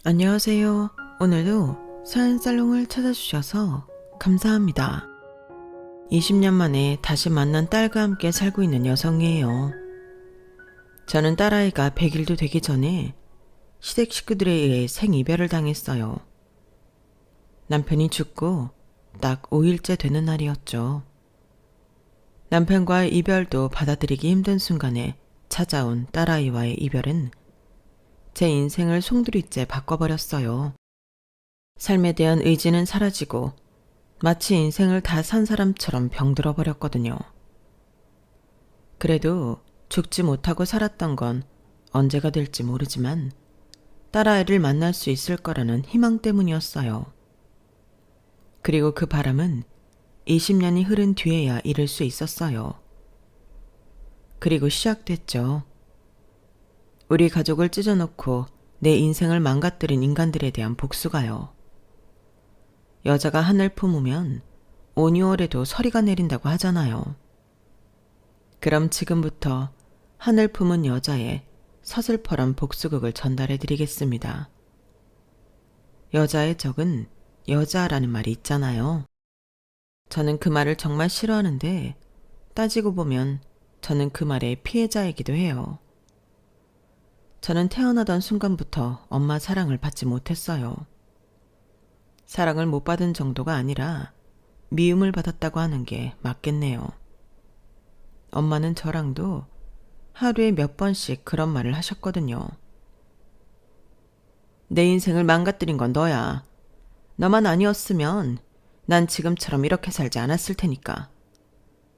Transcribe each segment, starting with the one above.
안녕하세요. 오늘도 사연살롱을 찾아주셔서 감사합니다. 20년 만에 다시 만난 딸과 함께 살고 있는 여성이에요. 저는 딸아이가 100일도 되기 전에 시댁 식구들에 의해 생이별을 당했어요. 남편이 죽고 딱 5일째 되는 날이었죠. 남편과의 이별도 받아들이기 힘든 순간에 찾아온 딸아이와의 이별은 제 인생을 송두리째 바꿔버렸어요. 삶에 대한 의지는 사라지고 마치 인생을 다 산 사람처럼 병들어 버렸거든요. 그래도 죽지 못하고 살았던 건 언제가 될지 모르지만 딸아이를 만날 수 있을 거라는 희망 때문이었어요. 그리고 그 바람은 20년이 흐른 뒤에야 이룰 수 있었어요. 그리고 시작됐죠. 우리 가족을 찢어놓고 내 인생을 망가뜨린 인간들에 대한 복수가요. 여자가 하늘 품으면 5, 6월에도 서리가 내린다고 하잖아요. 그럼 지금부터 하늘 품은 여자의 서슬퍼런 복수극을 전달해 드리겠습니다. 여자의 적은 여자라는 말이 있잖아요. 저는 그 말을 정말 싫어하는데 따지고 보면 저는 그 말의 피해자이기도 해요. 저는 태어나던 순간부터 엄마 사랑을 받지 못했어요. 사랑을 못 받은 정도가 아니라 미움을 받았다고 하는 게 맞겠네요. 엄마는 저랑도 하루에 몇 번씩 그런 말을 하셨거든요. 내 인생을 망가뜨린 건 너야. 너만 아니었으면 난 지금처럼 이렇게 살지 않았을 테니까.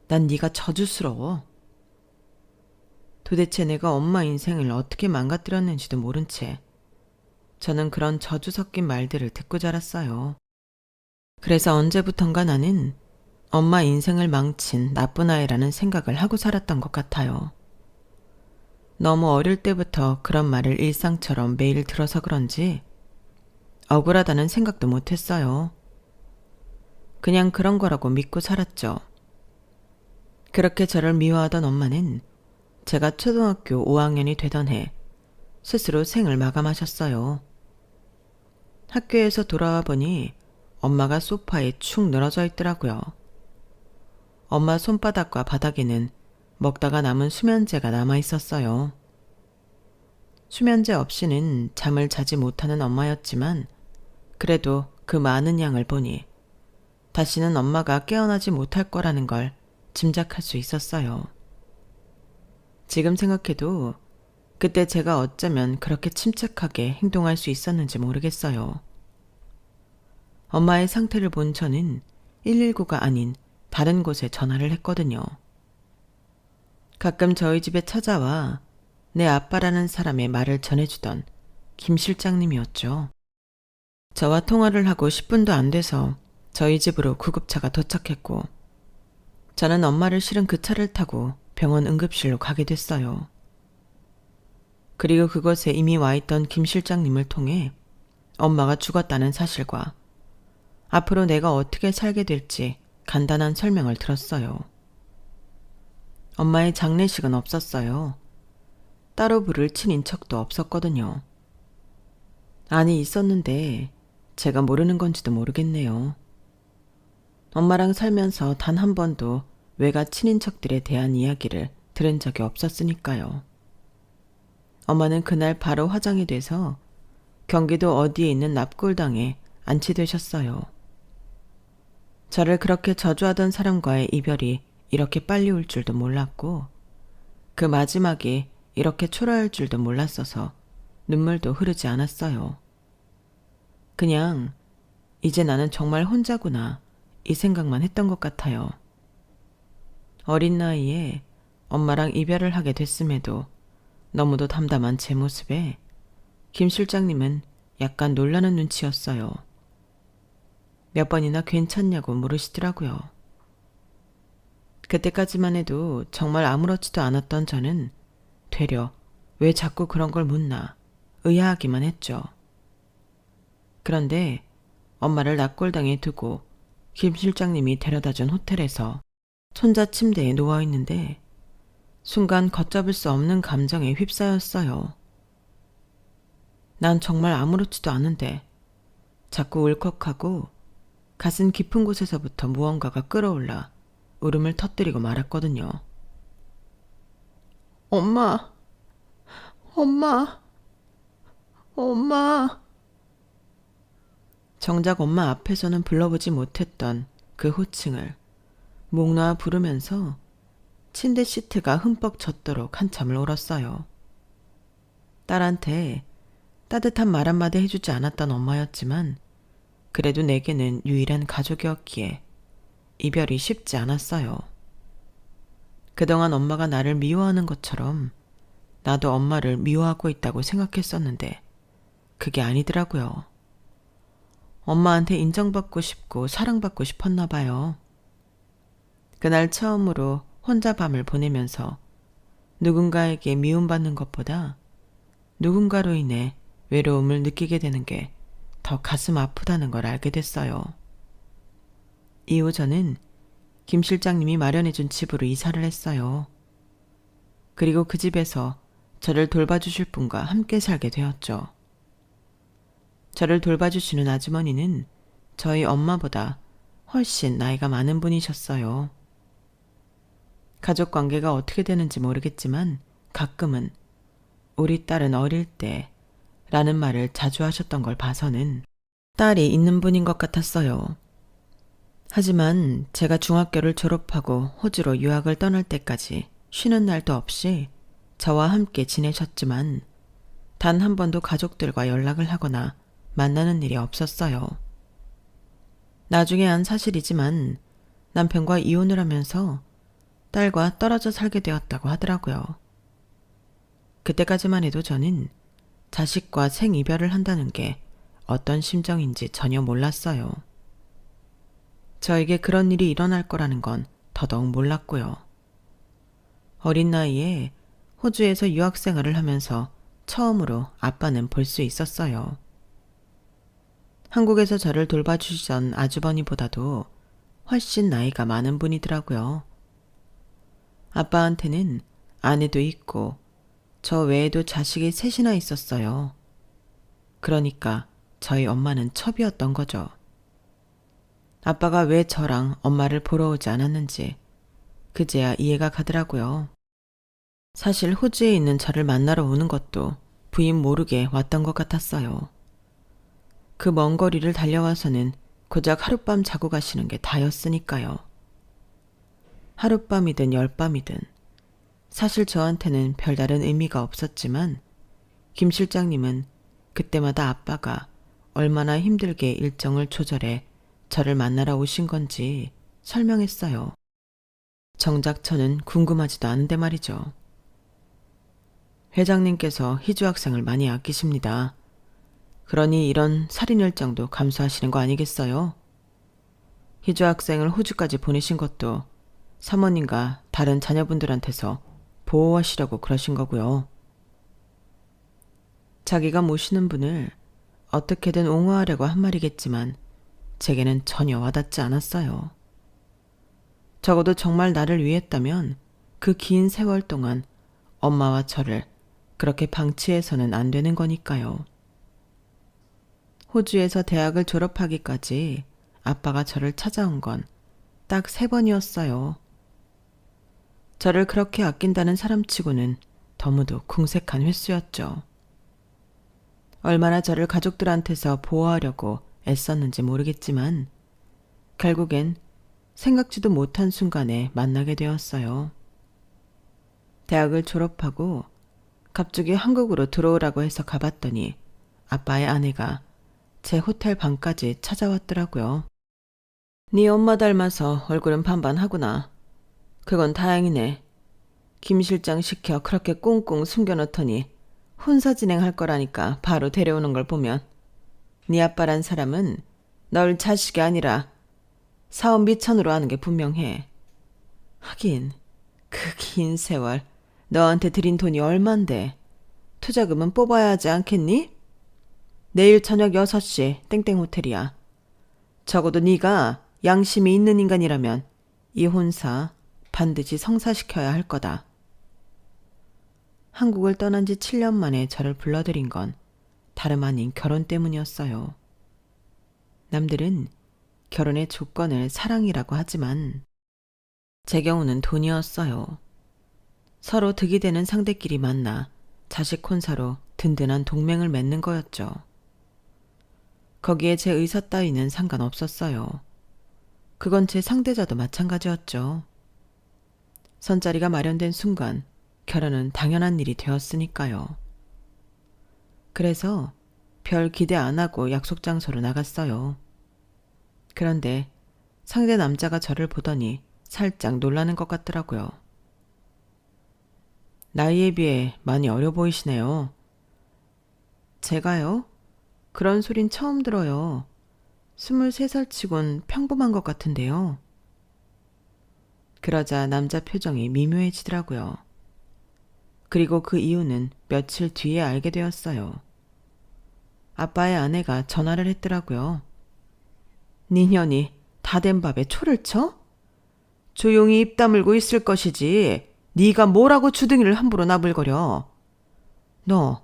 난 네가 저주스러워. 도대체 내가 엄마 인생을 어떻게 망가뜨렸는지도 모른 채 저는 그런 저주 섞인 말들을 듣고 자랐어요. 그래서 언제부턴가 나는 엄마 인생을 망친 나쁜 아이라는 생각을 하고 살았던 것 같아요. 너무 어릴 때부터 그런 말을 일상처럼 매일 들어서 그런지 억울하다는 생각도 못했어요. 그냥 그런 거라고 믿고 살았죠. 그렇게 저를 미워하던 엄마는 제가 초등학교 5학년이 되던 해 스스로 생을 마감하셨어요. 학교에서 돌아와 보니 엄마가 소파에 축 늘어져 있더라고요. 엄마 손바닥과 바닥에는 먹다가 남은 수면제가 남아 있었어요. 수면제 없이는 잠을 자지 못하는 엄마였지만 그래도 그 많은 양을 보니 다시는 엄마가 깨어나지 못할 거라는 걸 짐작할 수 있었어요. 지금 생각해도 그때 제가 어쩌면 그렇게 침착하게 행동할 수 있었는지 모르겠어요. 엄마의 상태를 본 저는 119가 아닌 다른 곳에 전화를 했거든요. 가끔 저희 집에 찾아와 내 아빠라는 사람의 말을 전해주던 김 실장님이었죠. 저와 통화를 하고 10분도 안 돼서 저희 집으로 구급차가 도착했고 저는 엄마를 실은 그 차를 타고 병원 응급실로 가게 됐어요. 그리고 그곳에 이미 와 있던 김 실장님을 통해 엄마가 죽었다는 사실과 앞으로 내가 어떻게 살게 될지 간단한 설명을 들었어요. 엄마의 장례식은 없었어요. 따로 부를 친인척도 없었거든요. 아니, 있었는데 제가 모르는 건지도 모르겠네요. 엄마랑 살면서 단 한 번도 외가 친인척들에 대한 이야기를 들은 적이 없었으니까요. 엄마는 그날 바로 화장이 돼서 경기도 어디에 있는 납골당에 안치되셨어요. 저를 그렇게 저주하던 사람과의 이별이 이렇게 빨리 올 줄도 몰랐고 그 마지막이 이렇게 초라할 줄도 몰랐어서 눈물도 흐르지 않았어요. 그냥 이제 나는 정말 혼자구나 이 생각만 했던 것 같아요. 어린 나이에 엄마랑 이별을 하게 됐음에도 너무도 담담한 제 모습에 김 실장님은 약간 놀라는 눈치였어요. 몇 번이나 괜찮냐고 물으시더라고요. 그때까지만 해도 정말 아무렇지도 않았던 저는 되려 왜 자꾸 그런 걸 묻나 의아하기만 했죠. 그런데 엄마를 납골당에 두고 김 실장님이 데려다준 호텔에서 손자 침대에 누워있는데 순간 걷잡을 수 없는 감정에 휩싸였어요. 난 정말 아무렇지도 않은데 자꾸 울컥하고 가슴 깊은 곳에서부터 무언가가 끌어올라 울음을 터뜨리고 말았거든요. 엄마, 엄마, 엄마. 정작 엄마 앞에서는 불러보지 못했던 그 호칭을 목 놓아 부르면서 침대 시트가 흠뻑 젖도록 한참을 울었어요. 딸한테 따뜻한 말 한마디 해주지 않았던 엄마였지만 그래도 내게는 유일한 가족이었기에 이별이 쉽지 않았어요. 그동안 엄마가 나를 미워하는 것처럼 나도 엄마를 미워하고 있다고 생각했었는데 그게 아니더라고요. 엄마한테 인정받고 싶고 사랑받고 싶었나 봐요. 그날 처음으로 혼자 밤을 보내면서 누군가에게 미움받는 것보다 누군가로 인해 외로움을 느끼게 되는 게 더 가슴 아프다는 걸 알게 됐어요. 이후 저는 김 실장님이 마련해준 집으로 이사를 했어요. 그리고 그 집에서 저를 돌봐주실 분과 함께 살게 되었죠. 저를 돌봐주시는 아주머니는 저희 엄마보다 훨씬 나이가 많은 분이셨어요. 가족 관계가 어떻게 되는지 모르겠지만 가끔은 우리 딸은 어릴 때 라는 말을 자주 하셨던 걸 봐서는 딸이 있는 분인 것 같았어요. 하지만 제가 중학교를 졸업하고 호주로 유학을 떠날 때까지 쉬는 날도 없이 저와 함께 지내셨지만 단 한 번도 가족들과 연락을 하거나 만나는 일이 없었어요. 나중에 안 사실이지만 남편과 이혼을 하면서 딸과 떨어져 살게 되었다고 하더라고요. 그때까지만 해도 저는 자식과 생이별을 한다는 게 어떤 심정인지 전혀 몰랐어요. 저에게 그런 일이 일어날 거라는 건 더더욱 몰랐고요. 어린 나이에 호주에서 유학 생활을 하면서 처음으로 아빠는 볼 수 있었어요. 한국에서 저를 돌봐주시던 아주버니보다도 훨씬 나이가 많은 분이더라고요. 아빠한테는 아내도 있고 저 외에도 자식이 셋이나 있었어요. 그러니까 저희 엄마는 첩이었던 거죠. 아빠가 왜 저랑 엄마를 보러 오지 않았는지 그제야 이해가 가더라고요. 사실 호주에 있는 저를 만나러 오는 것도 부인 모르게 왔던 것 같았어요. 그 먼 거리를 달려와서는 고작 하룻밤 자고 가시는 게 다였으니까요. 하룻밤이든 열밤이든 사실 저한테는 별다른 의미가 없었지만 김 실장님은 그때마다 아빠가 얼마나 힘들게 일정을 조절해 저를 만나러 오신 건지 설명했어요. 정작 저는 궁금하지도 않은데 말이죠. 회장님께서 희주 학생을 많이 아끼십니다. 그러니 이런 살인 일정도 감수하시는 거 아니겠어요? 희주 학생을 호주까지 보내신 것도 사모님과 다른 자녀분들한테서 보호하시려고 그러신 거고요. 자기가 모시는 분을 어떻게든 옹호하려고 한 말이겠지만 제게는 전혀 와닿지 않았어요. 적어도 정말 나를 위했다면 그 긴 세월 동안 엄마와 저를 그렇게 방치해서는 안 되는 거니까요. 호주에서 대학을 졸업하기까지 아빠가 저를 찾아온 건 딱 3번이었어요. 저를 그렇게 아낀다는 사람치고는 너무도 궁색한 횟수였죠. 얼마나 저를 가족들한테서 보호하려고 애썼는지 모르겠지만 결국엔 생각지도 못한 순간에 만나게 되었어요. 대학을 졸업하고 갑자기 한국으로 들어오라고 해서 가봤더니 아빠의 아내가 제 호텔 방까지 찾아왔더라고요. 네 엄마 닮아서 얼굴은 반반하구나. 그건 다행이네. 김 실장 시켜 그렇게 꽁꽁 숨겨놓더니 혼사 진행할 거라니까 바로 데려오는 걸 보면 네 아빠란 사람은 널 자식이 아니라 사업 미천으로 하는 게 분명해. 하긴 그 긴 세월 너한테 들인 돈이 얼만데 투자금은 뽑아야 하지 않겠니? 내일 저녁 6시 땡땡 호텔이야. 적어도 네가 양심이 있는 인간이라면 이 혼사 반드시 성사시켜야 할 거다. 한국을 떠난 지 7년 만에 저를 불러들인 건 다름 아닌 결혼 때문이었어요. 남들은 결혼의 조건을 사랑이라고 하지만 제 경우는 돈이었어요. 서로 득이 되는 상대끼리 만나 자식 혼사로 든든한 동맹을 맺는 거였죠. 거기에 제 의사 따위는 상관없었어요. 그건 제 상대자도 마찬가지였죠. 선자리가 마련된 순간 결혼은 당연한 일이 되었으니까요. 그래서 별 기대 안 하고 약속 장소로 나갔어요. 그런데 상대 남자가 저를 보더니 살짝 놀라는 것 같더라고요. 나이에 비해 많이 어려 보이시네요. 제가요? 그런 소린 처음 들어요. 23살 치곤 평범한 것 같은데요. 그러자 남자 표정이 미묘해지더라고요. 그리고 그 이유는 며칠 뒤에 알게 되었어요. 아빠의 아내가 전화를 했더라고요. 니년이 다 된 밥에 초를 쳐? 조용히 입 다물고 있을 것이지 네가 뭐라고 주둥이를 함부로 나불거려. 너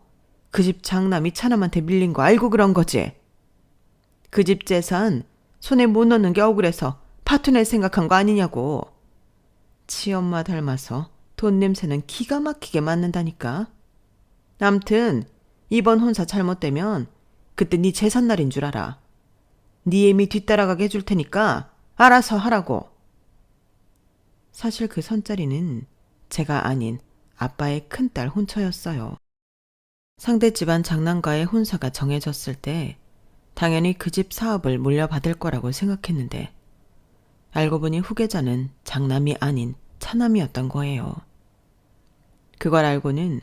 그 집 장남이 차남한테 밀린 거 알고 그런 거지? 그 집 재산 손에 못 넣는 게 억울해서 파토낼 생각한 거 아니냐고. 치엄마 닮아서 돈 냄새는 기가 막히게 맡는다니까. 암튼 이번 혼사 잘못되면 그때 네 재산날인 줄 알아. 네 애미 뒤따라가게 해줄 테니까 알아서 하라고. 사실 그 선자리는 제가 아닌 아빠의 큰딸 혼처였어요. 상대 집안 장남과의 혼사가 정해졌을 때 당연히 그 집 사업을 물려받을 거라고 생각했는데 알고 보니 후계자는 장남이 아닌 차남이었던 거예요. 그걸 알고는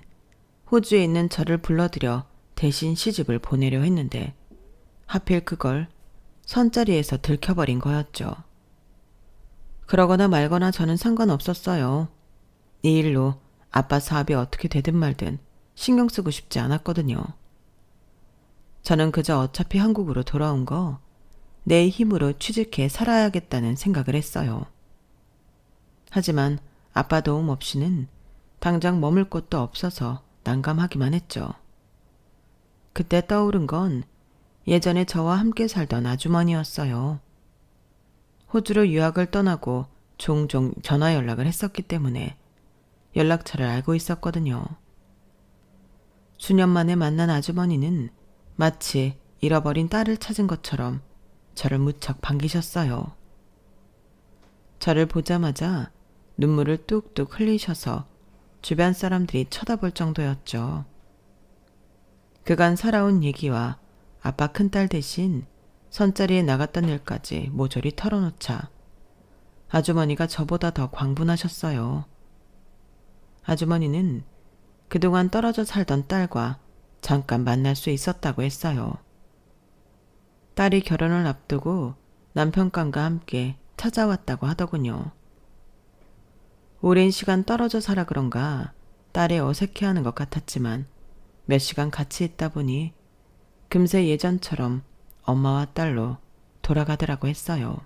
호주에 있는 저를 불러들여 대신 시집을 보내려 했는데 하필 그걸 선자리에서 들켜버린 거였죠. 그러거나 말거나 저는 상관없었어요. 이 일로 아빠 사업이 어떻게 되든 말든 신경 쓰고 싶지 않았거든요. 저는 그저 어차피 한국으로 돌아온 거 내 힘으로 취직해 살아야겠다는 생각을 했어요. 하지만 아빠 도움 없이는 당장 머물 곳도 없어서 난감하기만 했죠. 그때 떠오른 건 예전에 저와 함께 살던 아주머니였어요. 호주로 유학을 떠나고 종종 전화 연락을 했었기 때문에 연락처를 알고 있었거든요. 수년 만에 만난 아주머니는 마치 잃어버린 딸을 찾은 것처럼 저를 무척 반기셨어요. 저를 보자마자 눈물을 뚝뚝 흘리셔서 주변 사람들이 쳐다볼 정도였죠. 그간 살아온 얘기와 아빠 큰딸 대신 선자리에 나갔던 일까지 모조리 털어놓자 아주머니가 저보다 더 광분하셨어요. 아주머니는 그동안 떨어져 살던 딸과 잠깐 만날 수 있었다고 했어요. 딸이 결혼을 앞두고 남편감과 함께 찾아왔다고 하더군요. 오랜 시간 떨어져 살아 그런가 딸이 어색해하는 것 같았지만 몇 시간 같이 있다 보니 금세 예전처럼 엄마와 딸로 돌아가더라고 했어요.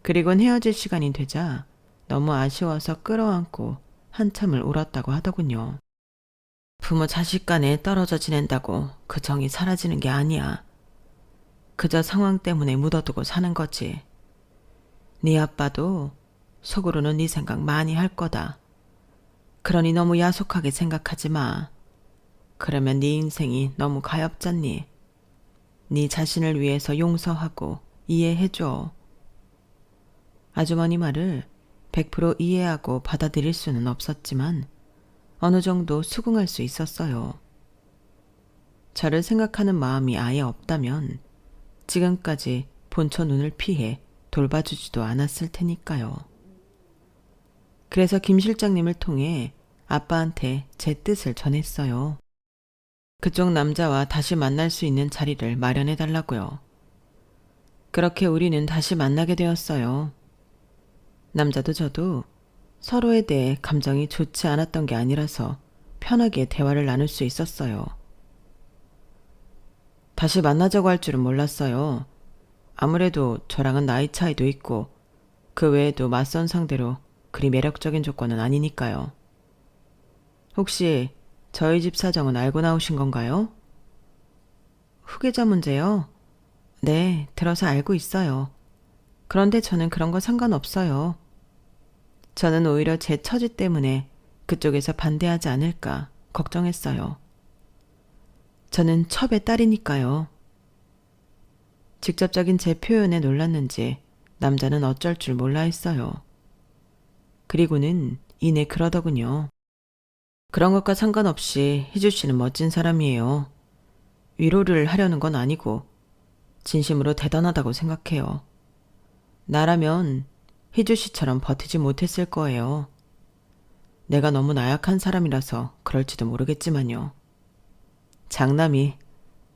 그리곤 헤어질 시간이 되자 너무 아쉬워서 끌어안고 한참을 울었다고 하더군요. 부모 자식 간에 떨어져 지낸다고 그 정이 사라지는 게 아니야. 그저 상황 때문에 묻어두고 사는 거지. 네 아빠도 속으로는 네 생각 많이 할 거다. 그러니 너무 야속하게 생각하지 마. 그러면 네 인생이 너무 가엾잖니. 네 자신을 위해서 용서하고 이해해줘. 아주머니 말을 100% 이해하고 받아들일 수는 없었지만 어느 정도 수긍할 수 있었어요. 저를 생각하는 마음이 아예 없다면 지금까지 본처 눈을 피해 돌봐주지도 않았을 테니까요. 그래서 김 실장님을 통해 아빠한테 제 뜻을 전했어요. 그쪽 남자와 다시 만날 수 있는 자리를 마련해달라고요. 그렇게 우리는 다시 만나게 되었어요. 남자도 저도 서로에 대해 감정이 좋지 않았던 게 아니라서 편하게 대화를 나눌 수 있었어요. 다시 만나자고 할 줄은 몰랐어요. 아무래도 저랑은 나이 차이도 있고 그 외에도 맞선 상대로 그리 매력적인 조건은 아니니까요. 혹시 저희 집 사정은 알고 나오신 건가요? 후계자 문제요? 네, 들어서 알고 있어요. 그런데 저는 그런 거 상관없어요. 저는 오히려 제 처지 때문에 그쪽에서 반대하지 않을까 걱정했어요. 저는 첩의 딸이니까요. 직접적인 제 표현에 놀랐는지 남자는 어쩔 줄 몰라 했어요. 그리고는 이내 그러더군요. 그런 것과 상관없이 희주 씨는 멋진 사람이에요. 위로를 하려는 건 아니고 진심으로 대단하다고 생각해요. 나라면 희주 씨처럼 버티지 못했을 거예요. 내가 너무 나약한 사람이라서 그럴지도 모르겠지만요. 장남이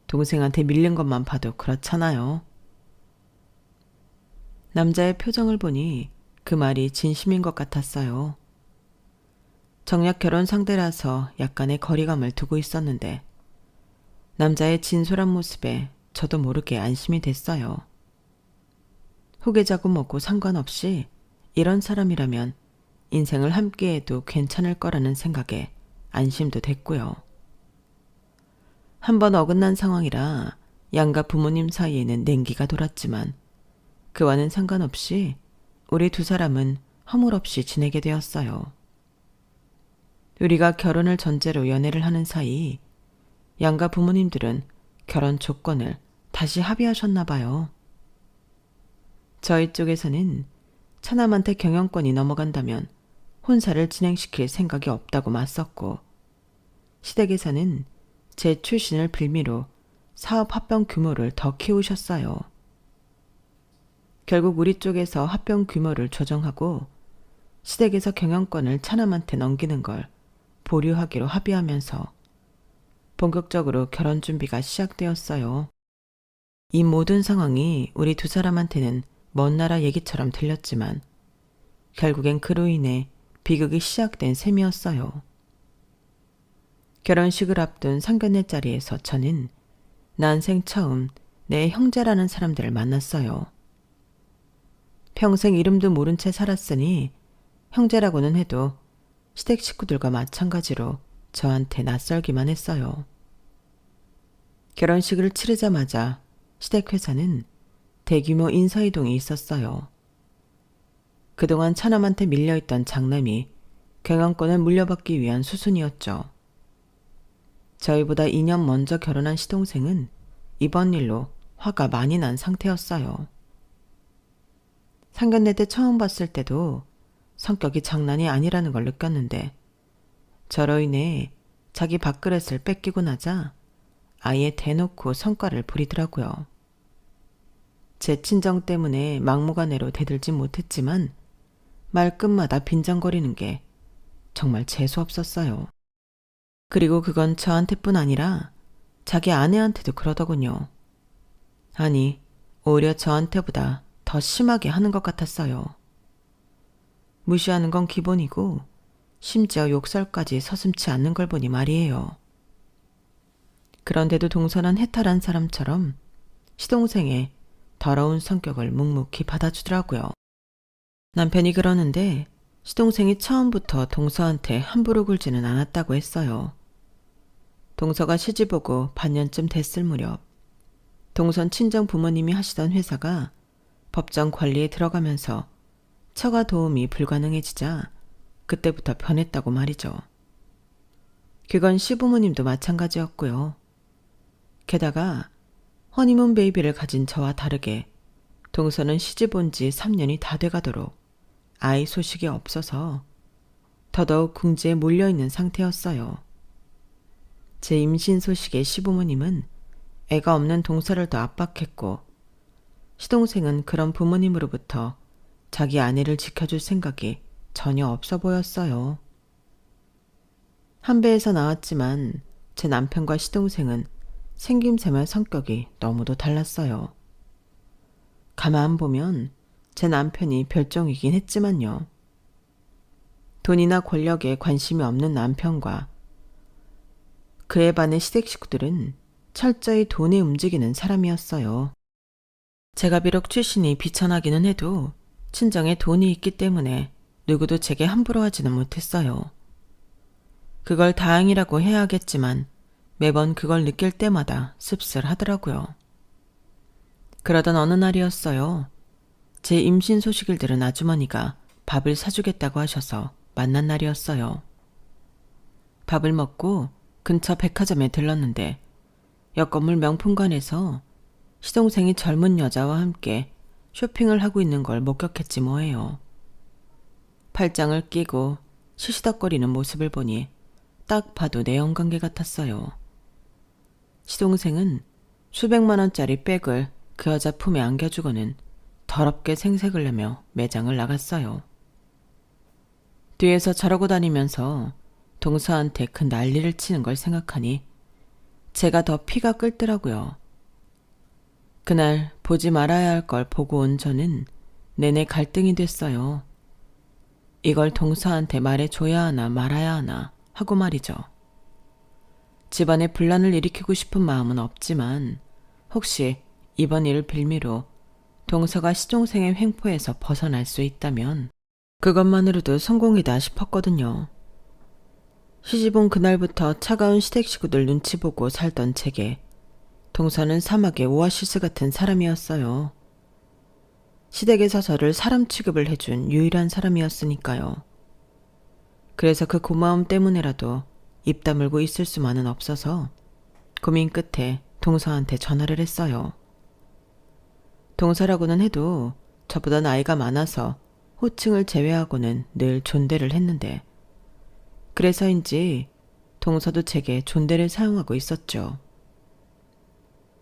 동생한테 밀린 것만 봐도 그렇잖아요. 남자의 표정을 보니 그 말이 진심인 것 같았어요. 정략 결혼 상대라서 약간의 거리감을 두고 있었는데 남자의 진솔한 모습에 저도 모르게 안심이 됐어요. 후계자고 뭐고 상관없이 이런 사람이라면 인생을 함께해도 괜찮을 거라는 생각에 안심도 됐고요. 한 번 어긋난 상황이라 양가 부모님 사이에는 냉기가 돌았지만 그와는 상관없이 우리 두 사람은 허물없이 지내게 되었어요. 우리가 결혼을 전제로 연애를 하는 사이 양가 부모님들은 결혼 조건을 다시 합의하셨나 봐요. 저희 쪽에서는 처남한테 경영권이 넘어간다면 혼사를 진행시킬 생각이 없다고 맞섰고 시댁에서는 제 출신을 빌미로 사업 합병 규모를 더 키우셨어요. 결국 우리 쪽에서 합병 규모를 조정하고 시댁에서 경영권을 차남한테 넘기는 걸 보류하기로 합의하면서 본격적으로 결혼 준비가 시작되었어요. 이 모든 상황이 우리 두 사람한테는 먼 나라 얘기처럼 들렸지만 결국엔 그로 인해 비극이 시작된 셈이었어요. 결혼식을 앞둔 상견례 자리에서 저는 난생 처음 내 형제라는 사람들을 만났어요. 평생 이름도 모른 채 살았으니 형제라고는 해도 시댁 식구들과 마찬가지로 저한테 낯설기만 했어요. 결혼식을 치르자마자 시댁 회사는 대규모 인사이동이 있었어요. 그동안 차남한테 밀려있던 장남이 경영권을 물려받기 위한 수순이었죠. 저희보다 2년 먼저 결혼한 시동생은 이번 일로 화가 많이 난 상태였어요. 상견례 때 처음 봤을 때도 성격이 장난이 아니라는 걸 느꼈는데 저로 인해 자기 밥그릇을 뺏기고 나자 아예 대놓고 성과를 부리더라고요. 제 친정 때문에 막무가내로 대들진 못했지만 말끝마다 빈정거리는 게 정말 재수없었어요. 그리고 그건 저한테뿐 아니라 자기 아내한테도 그러더군요. 아니, 오히려 저한테보다 더 심하게 하는 것 같았어요. 무시하는 건 기본이고 심지어 욕설까지 서슴지 않는 걸 보니 말이에요. 그런데도 동서는 해탈한 사람처럼 시동생의 더러운 성격을 묵묵히 받아주더라고요. 남편이 그러는데 시동생이 처음부터 동서한테 함부로 굴지는 않았다고 했어요. 동서가 시집오고 반년쯤 됐을 무렵 동선 친정 부모님이 하시던 회사가 법정 관리에 들어가면서 처가 도움이 불가능해지자 그때부터 변했다고 말이죠. 그건 시부모님도 마찬가지였고요. 게다가 허니문 베이비를 가진 저와 다르게 동서는 시집 온 지 3년이 다 돼가도록 아이 소식이 없어서 더더욱 궁지에 몰려있는 상태였어요. 제 임신 소식에 시부모님은 애가 없는 동서를 더 압박했고 시동생은 그런 부모님으로부터 자기 아내를 지켜줄 생각이 전혀 없어 보였어요. 한 배에서 나왔지만 제 남편과 시동생은 생김새며 성격이 너무도 달랐어요. 가만 보면 제 남편이 별종이긴 했지만요. 돈이나 권력에 관심이 없는 남편과 그에 반해 시댁 식구들은 철저히 돈에 움직이는 사람이었어요. 제가 비록 출신이 비천하기는 해도 친정에 돈이 있기 때문에 누구도 제게 함부로 하지는 못했어요. 그걸 다행이라고 해야 하겠지만 매번 그걸 느낄 때마다 씁쓸하더라고요. 그러던 어느 날이었어요. 제 임신 소식을 들은 아주머니가 밥을 사주겠다고 하셔서 만난 날이었어요. 밥을 먹고 근처 백화점에 들렀는데 옆 건물 명품관에서 시동생이 젊은 여자와 함께 쇼핑을 하고 있는 걸 목격했지 뭐예요. 팔짱을 끼고 시시덕거리는 모습을 보니 딱 봐도 내연관계 같았어요. 시동생은 수백만 원짜리 백을 그 여자 품에 안겨주고는 더럽게 생색을 내며 매장을 나갔어요. 뒤에서 저러고 다니면서 동서한테 그 난리를 치는 걸 생각하니 제가 더 피가 끓더라고요. 그날 보지 말아야 할 걸 보고 온 저는 내내 갈등이 됐어요. 이걸 동서한테 말해줘야 하나 말아야 하나 하고 말이죠. 집안에 분란을 일으키고 싶은 마음은 없지만 혹시 이번 일을 빌미로 동서가 시종생의 횡포에서 벗어날 수 있다면 그것만으로도 성공이다 싶었거든요. 시집온 그날부터 차가운 시댁 식구들 눈치 보고 살던 제게 동서는 사막의 오아시스 같은 사람이었어요. 시댁에서 저를 사람 취급을 해준 유일한 사람이었으니까요. 그래서 그 고마움 때문에라도 입 다물고 있을 수만은 없어서 고민 끝에 동서한테 전화를 했어요. 동서라고는 해도 저보다 나이가 많아서 호칭을 제외하고는 늘 존대를 했는데 그래서인지 동서도 제게 존대를 사용하고 있었죠.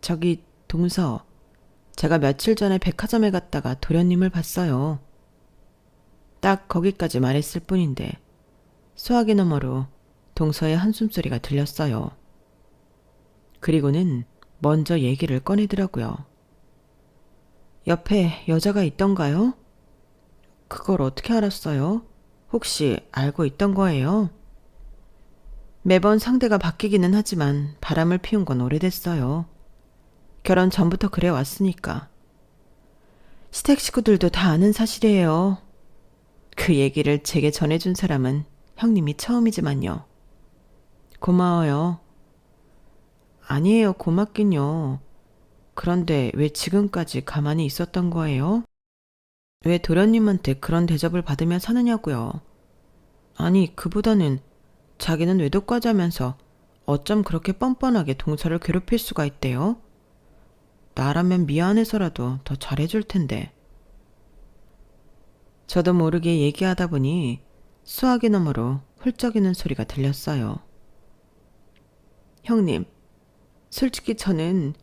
저기 동서, 제가 며칠 전에 백화점에 갔다가 도련님을 봤어요. 딱 거기까지 말했을 뿐인데 소화기 너머로 동서의 한숨소리가 들렸어요. 그리고는 먼저 얘기를 꺼내더라고요. 옆에 여자가 있던가요? 그걸 어떻게 알았어요? 혹시 알고 있던 거예요? 매번 상대가 바뀌기는 하지만 바람을 피운 건 오래됐어요. 결혼 전부터 그래 왔으니까. 시댁 식구들도 다 아는 사실이에요. 그 얘기를 제게 전해준 사람은 형님이 처음이지만요. 고마워요. 아니에요, 고맙긴요. 그런데 왜 지금까지 가만히 있었던 거예요? 왜 도련님한테 그런 대접을 받으며 사느냐고요. 아니, 그보다는 자기는 외도과자면서 어쩜 그렇게 뻔뻔하게 동서를 괴롭힐 수가 있대요? 나라면 미안해서라도 더 잘해줄 텐데. 저도 모르게 얘기하다 보니 수화기 너머로 훌쩍이는 소리가 들렸어요. 형님, 솔직히 저는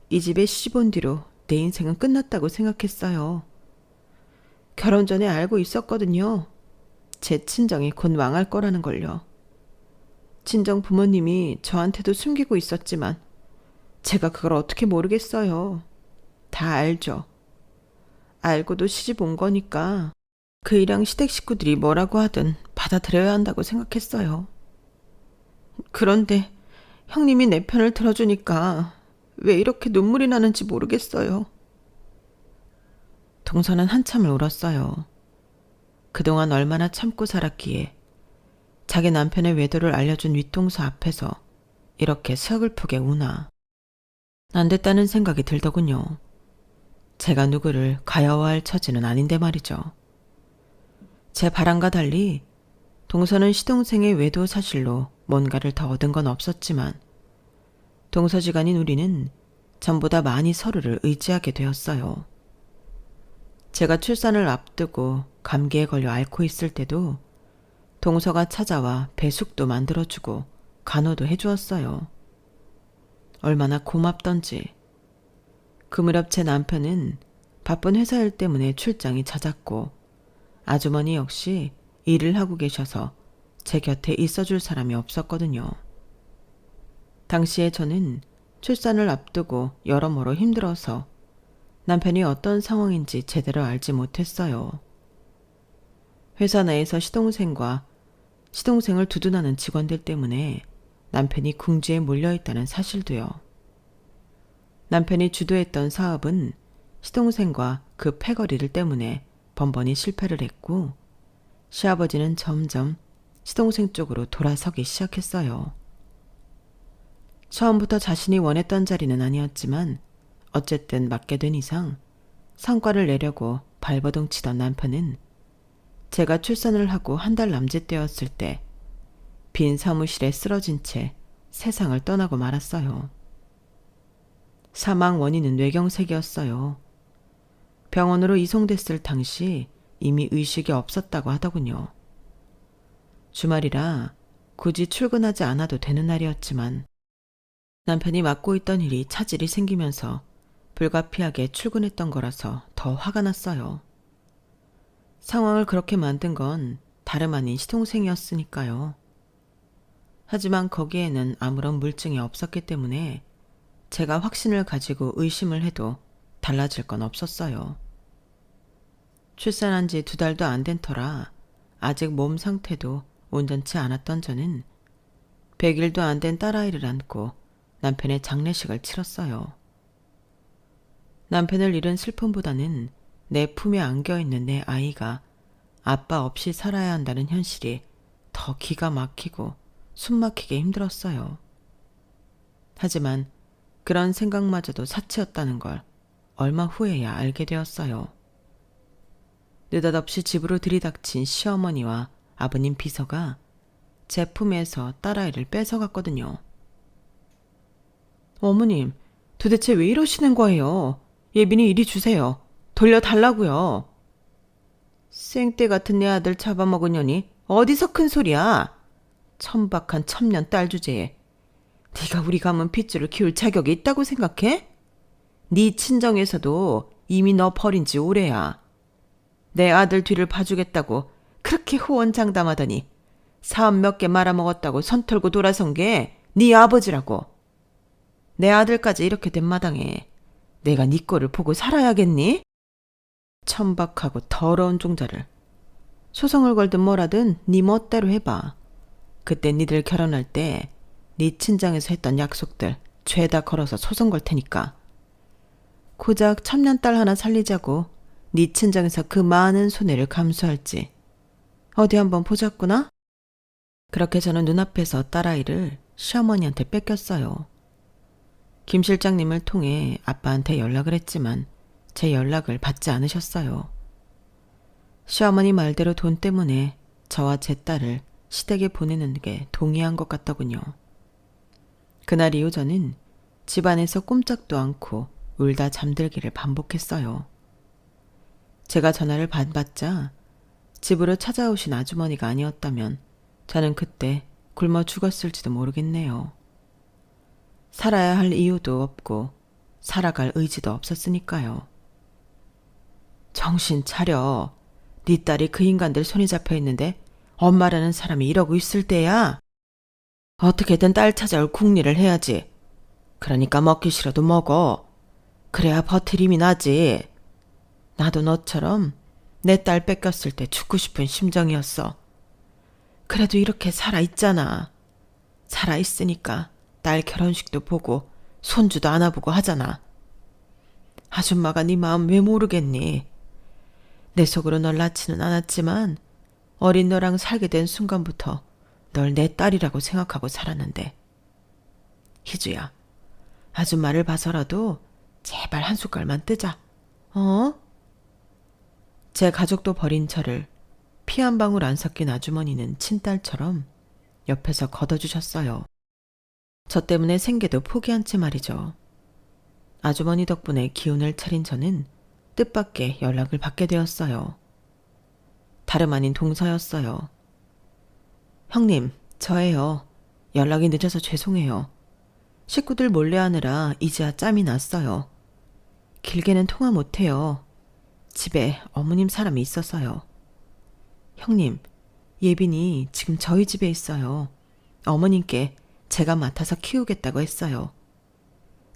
이 집에 시집 온 뒤로 내 인생은 끝났다고 생각했어요. 결혼 전에 알고 있었거든요. 제 친정이 곧 망할 거라는 걸요. 친정 부모님이 저한테도 숨기고 있었지만 제가 그걸 어떻게 모르겠어요. 다 알죠. 알고도 시집 온 거니까 그 일양 시댁 식구들이 뭐라고 하든 받아들여야 한다고 생각했어요. 그런데 형님이 내 편을 들어주니까 왜 이렇게 눈물이 나는지 모르겠어요. 동서는 한참을 울었어요. 그동안 얼마나 참고 살았기에 자기 남편의 외도를 알려준 윗동서 앞에서 이렇게 서글프게 우나. 안 됐다는 생각이 들더군요. 제가 누구를 가여워할 처지는 아닌데 말이죠. 제 바람과 달리 동서는 시동생의 외도 사실로 뭔가를 더 얻은 건 없었지만 동서지간인 우리는 전보다 많이 서로를 의지하게 되었어요. 제가 출산을 앞두고 감기에 걸려 앓고 있을 때도 동서가 찾아와 배숙도 만들어주고 간호도 해주었어요. 얼마나 고맙던지. 그 무렵 제 남편은 바쁜 회사 일 때문에 출장이 잦았고 아주머니 역시 일을 하고 계셔서 제 곁에 있어줄 사람이 없었거든요. 당시에 저는 출산을 앞두고 여러모로 힘들어서 남편이 어떤 상황인지 제대로 알지 못했어요. 회사 내에서 시동생과 시동생을 두둔하는 직원들 때문에 남편이 궁지에 몰려있다는 사실도요. 남편이 주도했던 사업은 시동생과 그 패거리를 때문에 번번이 실패를 했고 시아버지는 점점 시동생 쪽으로 돌아서기 시작했어요. 처음부터 자신이 원했던 자리는 아니었지만 어쨌든 맡게 된 이상 성과를 내려고 발버둥 치던 남편은 제가 출산을 하고 한 달 남짓되었을 때 빈 사무실에 쓰러진 채 세상을 떠나고 말았어요. 사망 원인은 뇌경색이었어요. 병원으로 이송됐을 당시 이미 의식이 없었다고 하더군요. 주말이라 굳이 출근하지 않아도 되는 날이었지만 남편이 맡고 있던 일이 차질이 생기면서 불가피하게 출근했던 거라서 더 화가 났어요. 상황을 그렇게 만든 건 다름 아닌 시동생이었으니까요. 하지만 거기에는 아무런 물증이 없었기 때문에 제가 확신을 가지고 의심을 해도 달라질 건 없었어요. 출산한 지 2달도 안 된 터라 아직 몸 상태도 온전치 않았던 저는 100일도 안 된 딸아이를 안고 남편의 장례식을 치렀어요. 남편을 잃은 슬픔보다는 내 품에 안겨있는 내 아이가 아빠 없이 살아야 한다는 현실이 더 기가 막히고 숨막히게 힘들었어요. 하지만 그런 생각마저도 사치였다는 걸 얼마 후에야 알게 되었어요. 느닷없이 집으로 들이닥친 시어머니와 아버님 비서가 제 품에서 딸아이를 뺏어갔거든요. 어머님, 도대체 왜 이러시는 거예요? 예빈이 이리 주세요. 돌려달라고요. 생떼 같은 내 아들 잡아먹으려니 어디서 큰 소리야? 천박한 천년 딸 주제에 네가 우리 가문 핏줄을 키울 자격이 있다고 생각해? 네 친정에서도 이미 너 버린 지 오래야. 내 아들 뒤를 봐주겠다고 그렇게 호언장담하더니 사업 몇 개 말아먹었다고 선 털고 돌아선 게 네 아버지라고. 내 아들까지 이렇게 된 마당에 내가 네 꼴을 보고 살아야겠니? 천박하고 더러운 종자를. 소송을 걸든 뭐라든 네 멋대로 해봐. 그때 니들 결혼할 때 네 친정에서 했던 약속들 죄다 걸어서 소송 걸 테니까. 고작 천년딸 하나 살리자고 네 친정에서 그 많은 손해를 감수할지 어디 한번 보자꾸나? 그렇게 저는 눈앞에서 딸아이를 시어머니한테 뺏겼어요. 김 실장님을 통해 아빠한테 연락을 했지만 제 연락을 받지 않으셨어요. 시어머니 말대로 돈 때문에 저와 제 딸을 시댁에 보내는 게 동의한 것 같더군요. 그날 이후 저는 집안에서 꼼짝도 않고 울다 잠들기를 반복했어요. 제가 전화를 받자 집으로 찾아오신 아주머니가 아니었다면 저는 그때 굶어 죽었을지도 모르겠네요. 살아야 할 이유도 없고 살아갈 의지도 없었으니까요. 정신 차려. 네 딸이 그 인간들 손에 잡혀 있는데 엄마라는 사람이 이러고 있을 때야. 어떻게든 딸 찾아올 궁리를 해야지. 그러니까 먹기 싫어도 먹어. 그래야 버틸 힘이 나지. 나도 너처럼 내 딸 뺏겼을 때 죽고 싶은 심정이었어. 그래도 이렇게 살아있잖아. 살아있으니까 딸 결혼식도 보고 손주도 안아보고 하잖아. 아줌마가 네 마음 왜 모르겠니? 내 속으로 널 낳지는 않았지만 어린 너랑 살게 된 순간부터 널 내 딸이라고 생각하고 살았는데. 희주야, 아줌마를 봐서라도 제발 한 숟갈만 뜨자. 어? 제 가족도 버린 저를 피 한 방울 안 섞인 아주머니는 친딸처럼 옆에서 걷어주셨어요. 저 때문에 생계도 포기한 채 말이죠. 아주머니 덕분에 기운을 차린 저는 뜻밖의 연락을 받게 되었어요. 다름 아닌 동서였어요. 형님, 저예요. 연락이 늦어서 죄송해요. 식구들 몰래 하느라 이제야 짬이 났어요. 길게는 통화 못해요. 집에 어머님 사람이 있어서요. 형님, 예빈이 지금 저희 집에 있어요. 어머님께 제가 맡아서 키우겠다고 했어요.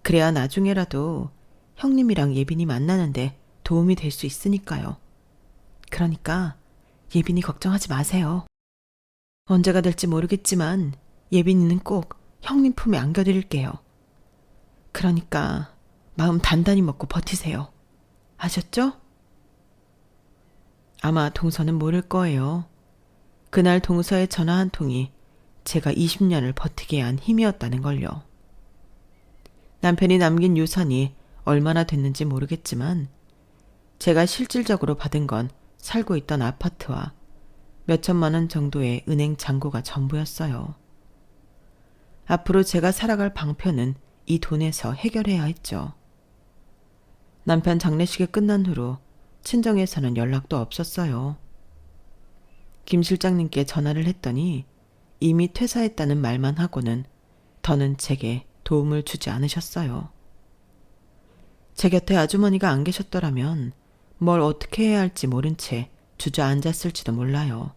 그래야 나중에라도 형님이랑 예빈이 만나는데 도움이 될 수 있으니까요. 그러니까 예빈이 걱정하지 마세요. 언제가 될지 모르겠지만 예빈이는 꼭 형님 품에 안겨드릴게요. 그러니까 마음 단단히 먹고 버티세요. 아셨죠? 아마 동서는 모를 거예요. 그날 동서의 전화 한 통이 제가 20년을 버티게 한 힘이었다는 걸요. 남편이 남긴 유산이 얼마나 됐는지 모르겠지만 제가 실질적으로 받은 건 살고 있던 아파트와 몇천만 원 정도의 은행 잔고가 전부였어요. 앞으로 제가 살아갈 방편은 이 돈에서 해결해야 했죠. 남편 장례식이 끝난 후로 친정에서는 연락도 없었어요. 김 실장님께 전화를 했더니 이미 퇴사했다는 말만 하고는 더는 제게 도움을 주지 않으셨어요. 제 곁에 아주머니가 안 계셨더라면 뭘 어떻게 해야 할지 모른 채 주저앉았을지도 몰라요.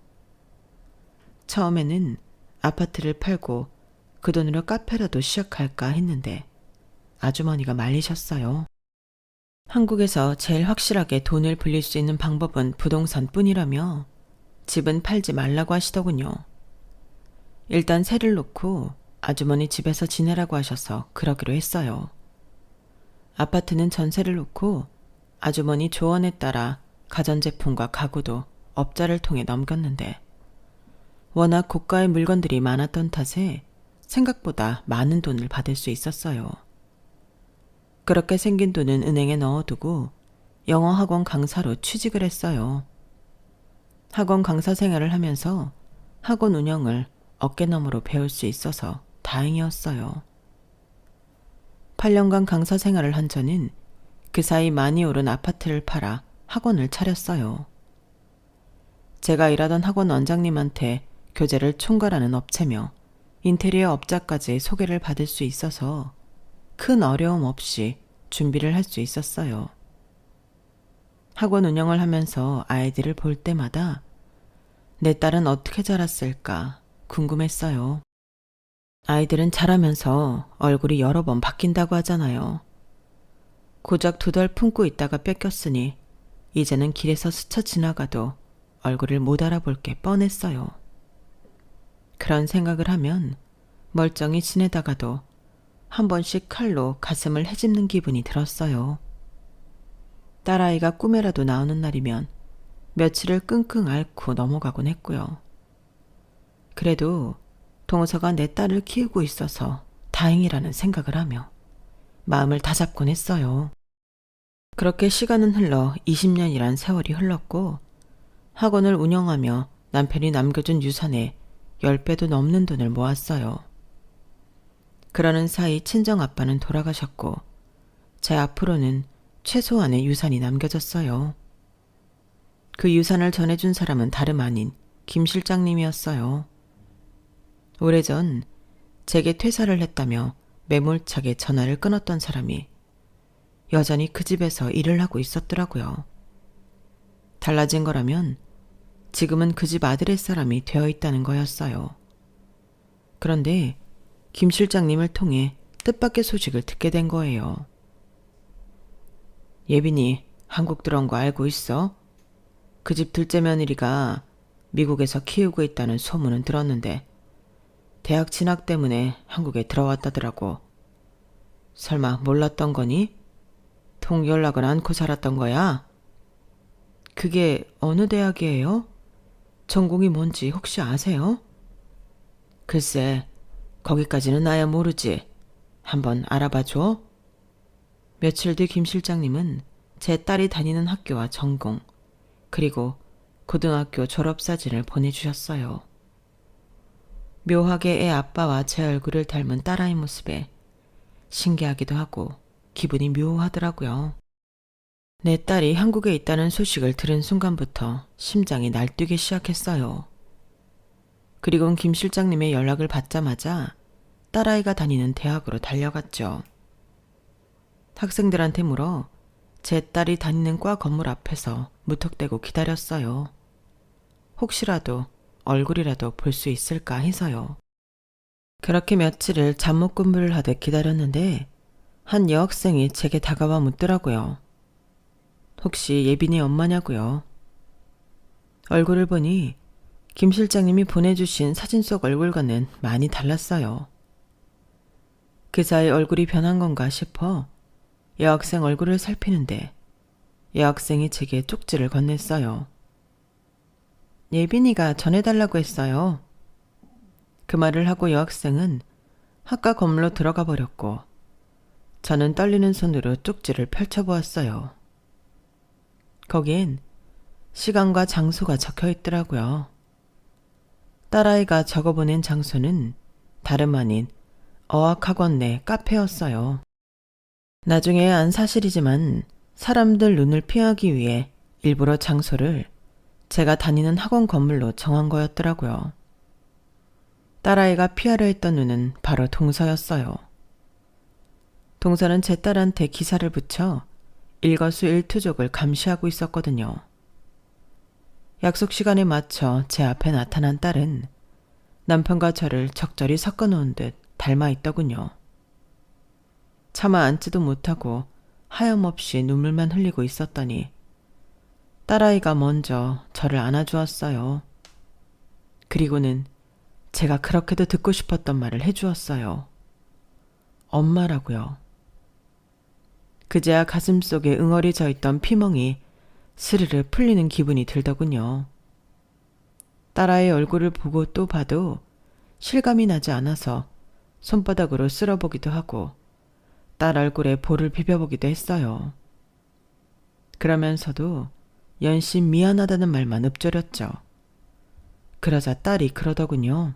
처음에는 아파트를 팔고 그 돈으로 카페라도 시작할까 했는데 아주머니가 말리셨어요. 한국에서 제일 확실하게 돈을 불릴 수 있는 방법은 부동산뿐이라며 집은 팔지 말라고 하시더군요. 일단 세를 놓고 아주머니 집에서 지내라고 하셔서 그러기로 했어요. 아파트는 전세를 놓고 아주머니 조언에 따라 가전제품과 가구도 업자를 통해 넘겼는데 워낙 고가의 물건들이 많았던 탓에 생각보다 많은 돈을 받을 수 있었어요. 그렇게 생긴 돈은 은행에 넣어두고 영어학원 강사로 취직을 했어요. 학원 강사 생활을 하면서 학원 운영을 어깨너머로 배울 수 있어서 다행이었어요. 8년간 강사 생활을 한 저는 그 사이 많이 오른 아파트를 팔아 학원을 차렸어요. 제가 일하던 학원 원장님한테 교재를 총괄하는 업체며 인테리어 업자까지 소개를 받을 수 있어서 큰 어려움 없이 준비를 할 수 있었어요. 학원 운영을 하면서 아이들을 볼 때마다 내 딸은 어떻게 자랐을까 궁금했어요. 아이들은 자라면서 얼굴이 여러 번 바뀐다고 하잖아요. 고작 2달 품고 있다가 뺏겼으니 이제는 길에서 스쳐 지나가도 얼굴을 못 알아볼 게 뻔했어요. 그런 생각을 하면 멀쩡히 지내다가도 한 번씩 칼로 가슴을 헤집는 기분이 들었어요. 딸아이가 꿈에라도 나오는 날이면 며칠을 끙끙 앓고 넘어가곤 했고요. 그래도 동서가 내 딸을 키우고 있어서 다행이라는 생각을 하며 마음을 다잡곤 했어요. 그렇게 시간은 흘러 20년이란 세월이 흘렀고 학원을 운영하며 남편이 남겨준 유산에 10배도 넘는 돈을 모았어요. 그러는 사이 친정아빠는 돌아가셨고 제 앞으로는 최소한의 유산이 남겨졌어요. 그 유산을 전해준 사람은 다름 아닌 김 실장님이었어요. 오래전 제게 퇴사를 했다며 매몰차게 전화를 끊었던 사람이 여전히 그 집에서 일을 하고 있었더라고요. 달라진 거라면 지금은 그 집 아들의 사람이 되어 있다는 거였어요. 그런데 김 실장님을 통해 뜻밖의 소식을 듣게 된 거예요. 예빈이 한국 들어온 거 알고 있어? 그 집 둘째 며느리가 미국에서 키우고 있다는 소문은 들었는데 대학 진학 때문에 한국에 들어왔다더라고. 설마 몰랐던 거니? 통 연락은 않고 살았던 거야? 그게 어느 대학이에요? 전공이 뭔지 혹시 아세요? 글쎄, 거기까지는 나야 모르지. 한번 알아봐줘. 며칠 뒤 김 실장님은 제 딸이 다니는 학교와 전공, 그리고 고등학교 졸업사진을 보내주셨어요. 묘하게 애 아빠와 제 얼굴을 닮은 딸아이 모습에 신기하기도 하고 기분이 묘하더라고요. 내 딸이 한국에 있다는 소식을 들은 순간부터 심장이 날뛰기 시작했어요. 그리곤 김 실장님의 연락을 받자마자 딸아이가 다니는 대학으로 달려갔죠. 학생들한테 물어 제 딸이 다니는 과 건물 앞에서 무턱대고 기다렸어요. 혹시라도 얼굴이라도 볼 수 있을까 해서요. 그렇게 며칠을 잠못 근무를 하듯 기다렸는데 한 여학생이 제게 다가와 묻더라고요. 혹시 예빈이 엄마냐고요. 얼굴을 보니 김 실장님이 보내주신 사진 속 얼굴과는 많이 달랐어요. 그 사이 얼굴이 변한 건가 싶어 여학생 얼굴을 살피는데 여학생이 제게 쪽지를 건넸어요. 예빈이가 전해달라고 했어요. 그 말을 하고 여학생은 학과 건물로 들어가 버렸고 저는 떨리는 손으로 쪽지를 펼쳐보았어요. 거기엔 시간과 장소가 적혀 있더라고요. 딸아이가 적어보낸 장소는 다름 아닌 어학학원 내 카페였어요. 나중에 안 사실이지만 사람들 눈을 피하기 위해 일부러 장소를 제가 다니는 학원 건물로 정한 거였더라고요. 딸아이가 피하려 했던 눈은 바로 동서였어요. 동서는 제 딸한테 기사를 붙여 일거수일투족을 감시하고 있었거든요. 약속 시간에 맞춰 제 앞에 나타난 딸은 남편과 저를 적절히 섞어놓은 듯 닮아 있더군요. 차마 앉지도 못하고 하염없이 눈물만 흘리고 있었더니 딸아이가 먼저 저를 안아주었어요. 그리고는 제가 그렇게도 듣고 싶었던 말을 해주었어요. 엄마라고요. 그제야 가슴속에 응어리 져있던 피멍이 스르르 풀리는 기분이 들더군요. 딸아이의 얼굴을 보고 또 봐도 실감이 나지 않아서 손바닥으로 쓸어보기도 하고 딸 얼굴에 볼을 비벼보기도 했어요. 그러면서도 연신 미안하다는 말만 읊조렸죠. 그러자 딸이 그러더군요.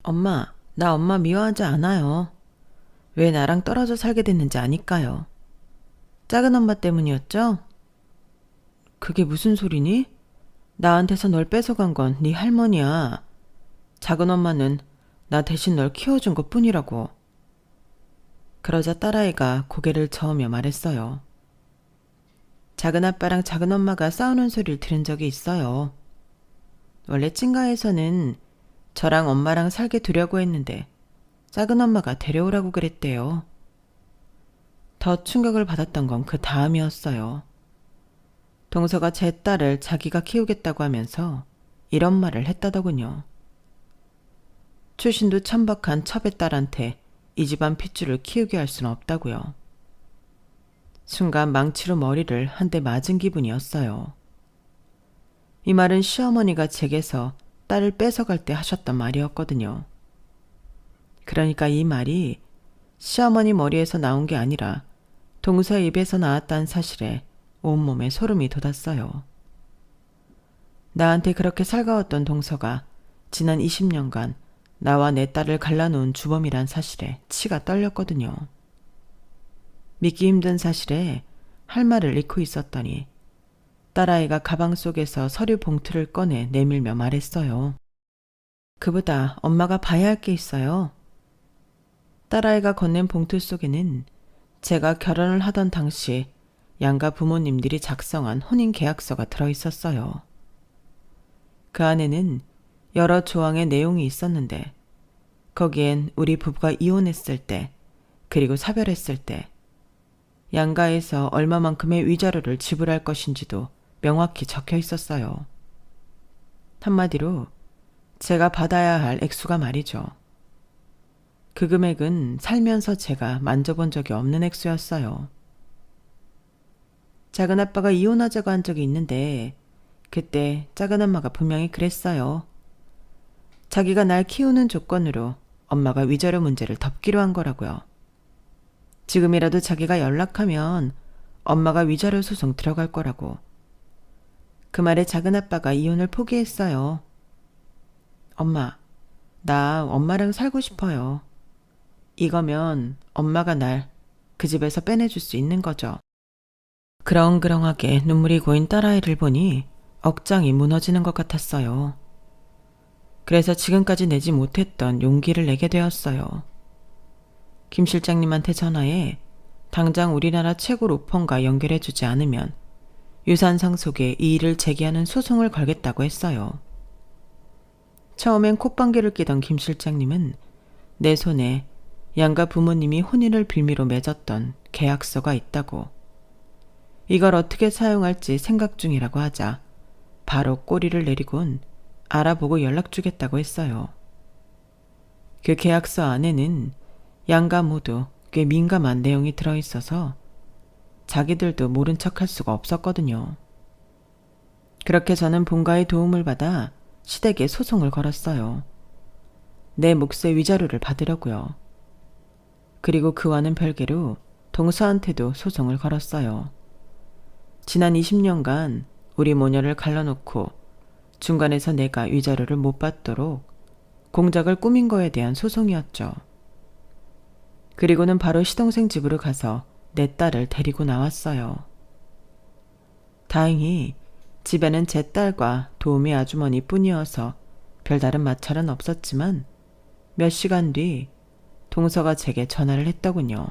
엄마, 나 엄마 미워하지 않아요. 왜 나랑 떨어져 살게 됐는지 아니까요. 작은 엄마 때문이었죠? 그게 무슨 소리니? 나한테서 널 뺏어간 건 네 할머니야. 작은 엄마는 나 대신 널 키워준 것 뿐이라고. 그러자 딸아이가 고개를 저으며 말했어요. 작은 아빠랑 작은 엄마가 싸우는 소리를 들은 적이 있어요. 원래 친가에서는 저랑 엄마랑 살게 두려고 했는데 작은 엄마가 데려오라고 그랬대요. 더 충격을 받았던 건 그 다음이었어요. 동서가 제 딸을 자기가 키우겠다고 하면서 이런 말을 했다더군요. 출신도 천박한 첩의 딸한테 이 집안 핏줄을 키우게 할 수는 없다고요. 순간 망치로 머리를 한 대 맞은 기분이었어요. 이 말은 시어머니가 제게서 딸을 뺏어갈 때 하셨던 말이었거든요. 그러니까 이 말이 시어머니 머리에서 나온 게 아니라 동서의 입에서 나왔다는 사실에 온몸에 소름이 돋았어요. 나한테 그렇게 살가웠던 동서가 지난 20년간 나와 내 딸을 갈라놓은 주범이란 사실에 치가 떨렸거든요. 믿기 힘든 사실에 할 말을 잃고 있었더니 딸아이가 가방 속에서 서류 봉투를 꺼내 내밀며 말했어요. 그보다 엄마가 봐야 할 게 있어요. 딸아이가 건넨 봉투 속에는 제가 결혼을 하던 당시 양가 부모님들이 작성한 혼인계약서가 들어있었어요. 그 안에는 여러 조항의 내용이 있었는데 거기엔 우리 부부가 이혼했을 때 그리고 사별했을 때 양가에서 얼마만큼의 위자료를 지불할 것인지도 명확히 적혀 있었어요. 한마디로 제가 받아야 할 액수가 말이죠. 그 금액은 살면서 제가 만져본 적이 없는 액수였어요. 작은 아빠가 이혼하자고 한 적이 있는데 그때 작은 엄마가 분명히 그랬어요. 자기가 날 키우는 조건으로 엄마가 위자료 문제를 덮기로 한 거라고요. 지금이라도 자기가 연락하면 엄마가 위자료 소송 들어갈 거라고. 그 말에 작은 아빠가 이혼을 포기했어요. 엄마, 나 엄마랑 살고 싶어요. 이거면 엄마가 날 그 집에서 빼내줄 수 있는 거죠. 그렁그렁하게 눈물이 고인 딸아이를 보니 억장이 무너지는 것 같았어요. 그래서 지금까지 내지 못했던 용기를 내게 되었어요. 김 실장님한테 전화해 당장 우리나라 최고 로펌과 연결해주지 않으면 유산 상속에 이의를 제기하는 소송을 걸겠다고 했어요. 처음엔 콧방귀를 뀌던 김 실장님은 내 손에 양가 부모님이 혼인을 빌미로 맺었던 계약서가 있다고, 이걸 어떻게 사용할지 생각 중이라고 하자 바로 꼬리를 내리곤 알아보고 연락 주겠다고 했어요. 그 계약서 안에는 양가 모두 꽤 민감한 내용이 들어있어서 자기들도 모른 척할 수가 없었거든요. 그렇게 저는 본가의 도움을 받아 시댁에 소송을 걸었어요. 내 몫의 위자료를 받으려고요. 그리고 그와는 별개로 동서한테도 소송을 걸었어요. 지난 20년간 우리 모녀를 갈라놓고 중간에서 내가 위자료를 못 받도록 공작을 꾸민 거에 대한 소송이었죠. 그리고는 바로 시동생 집으로 가서 내 딸을 데리고 나왔어요. 다행히 집에는 제 딸과 도우미 아주머니 뿐이어서 별다른 마찰은 없었지만 몇 시간 뒤 동서가 제게 전화를 했더군요.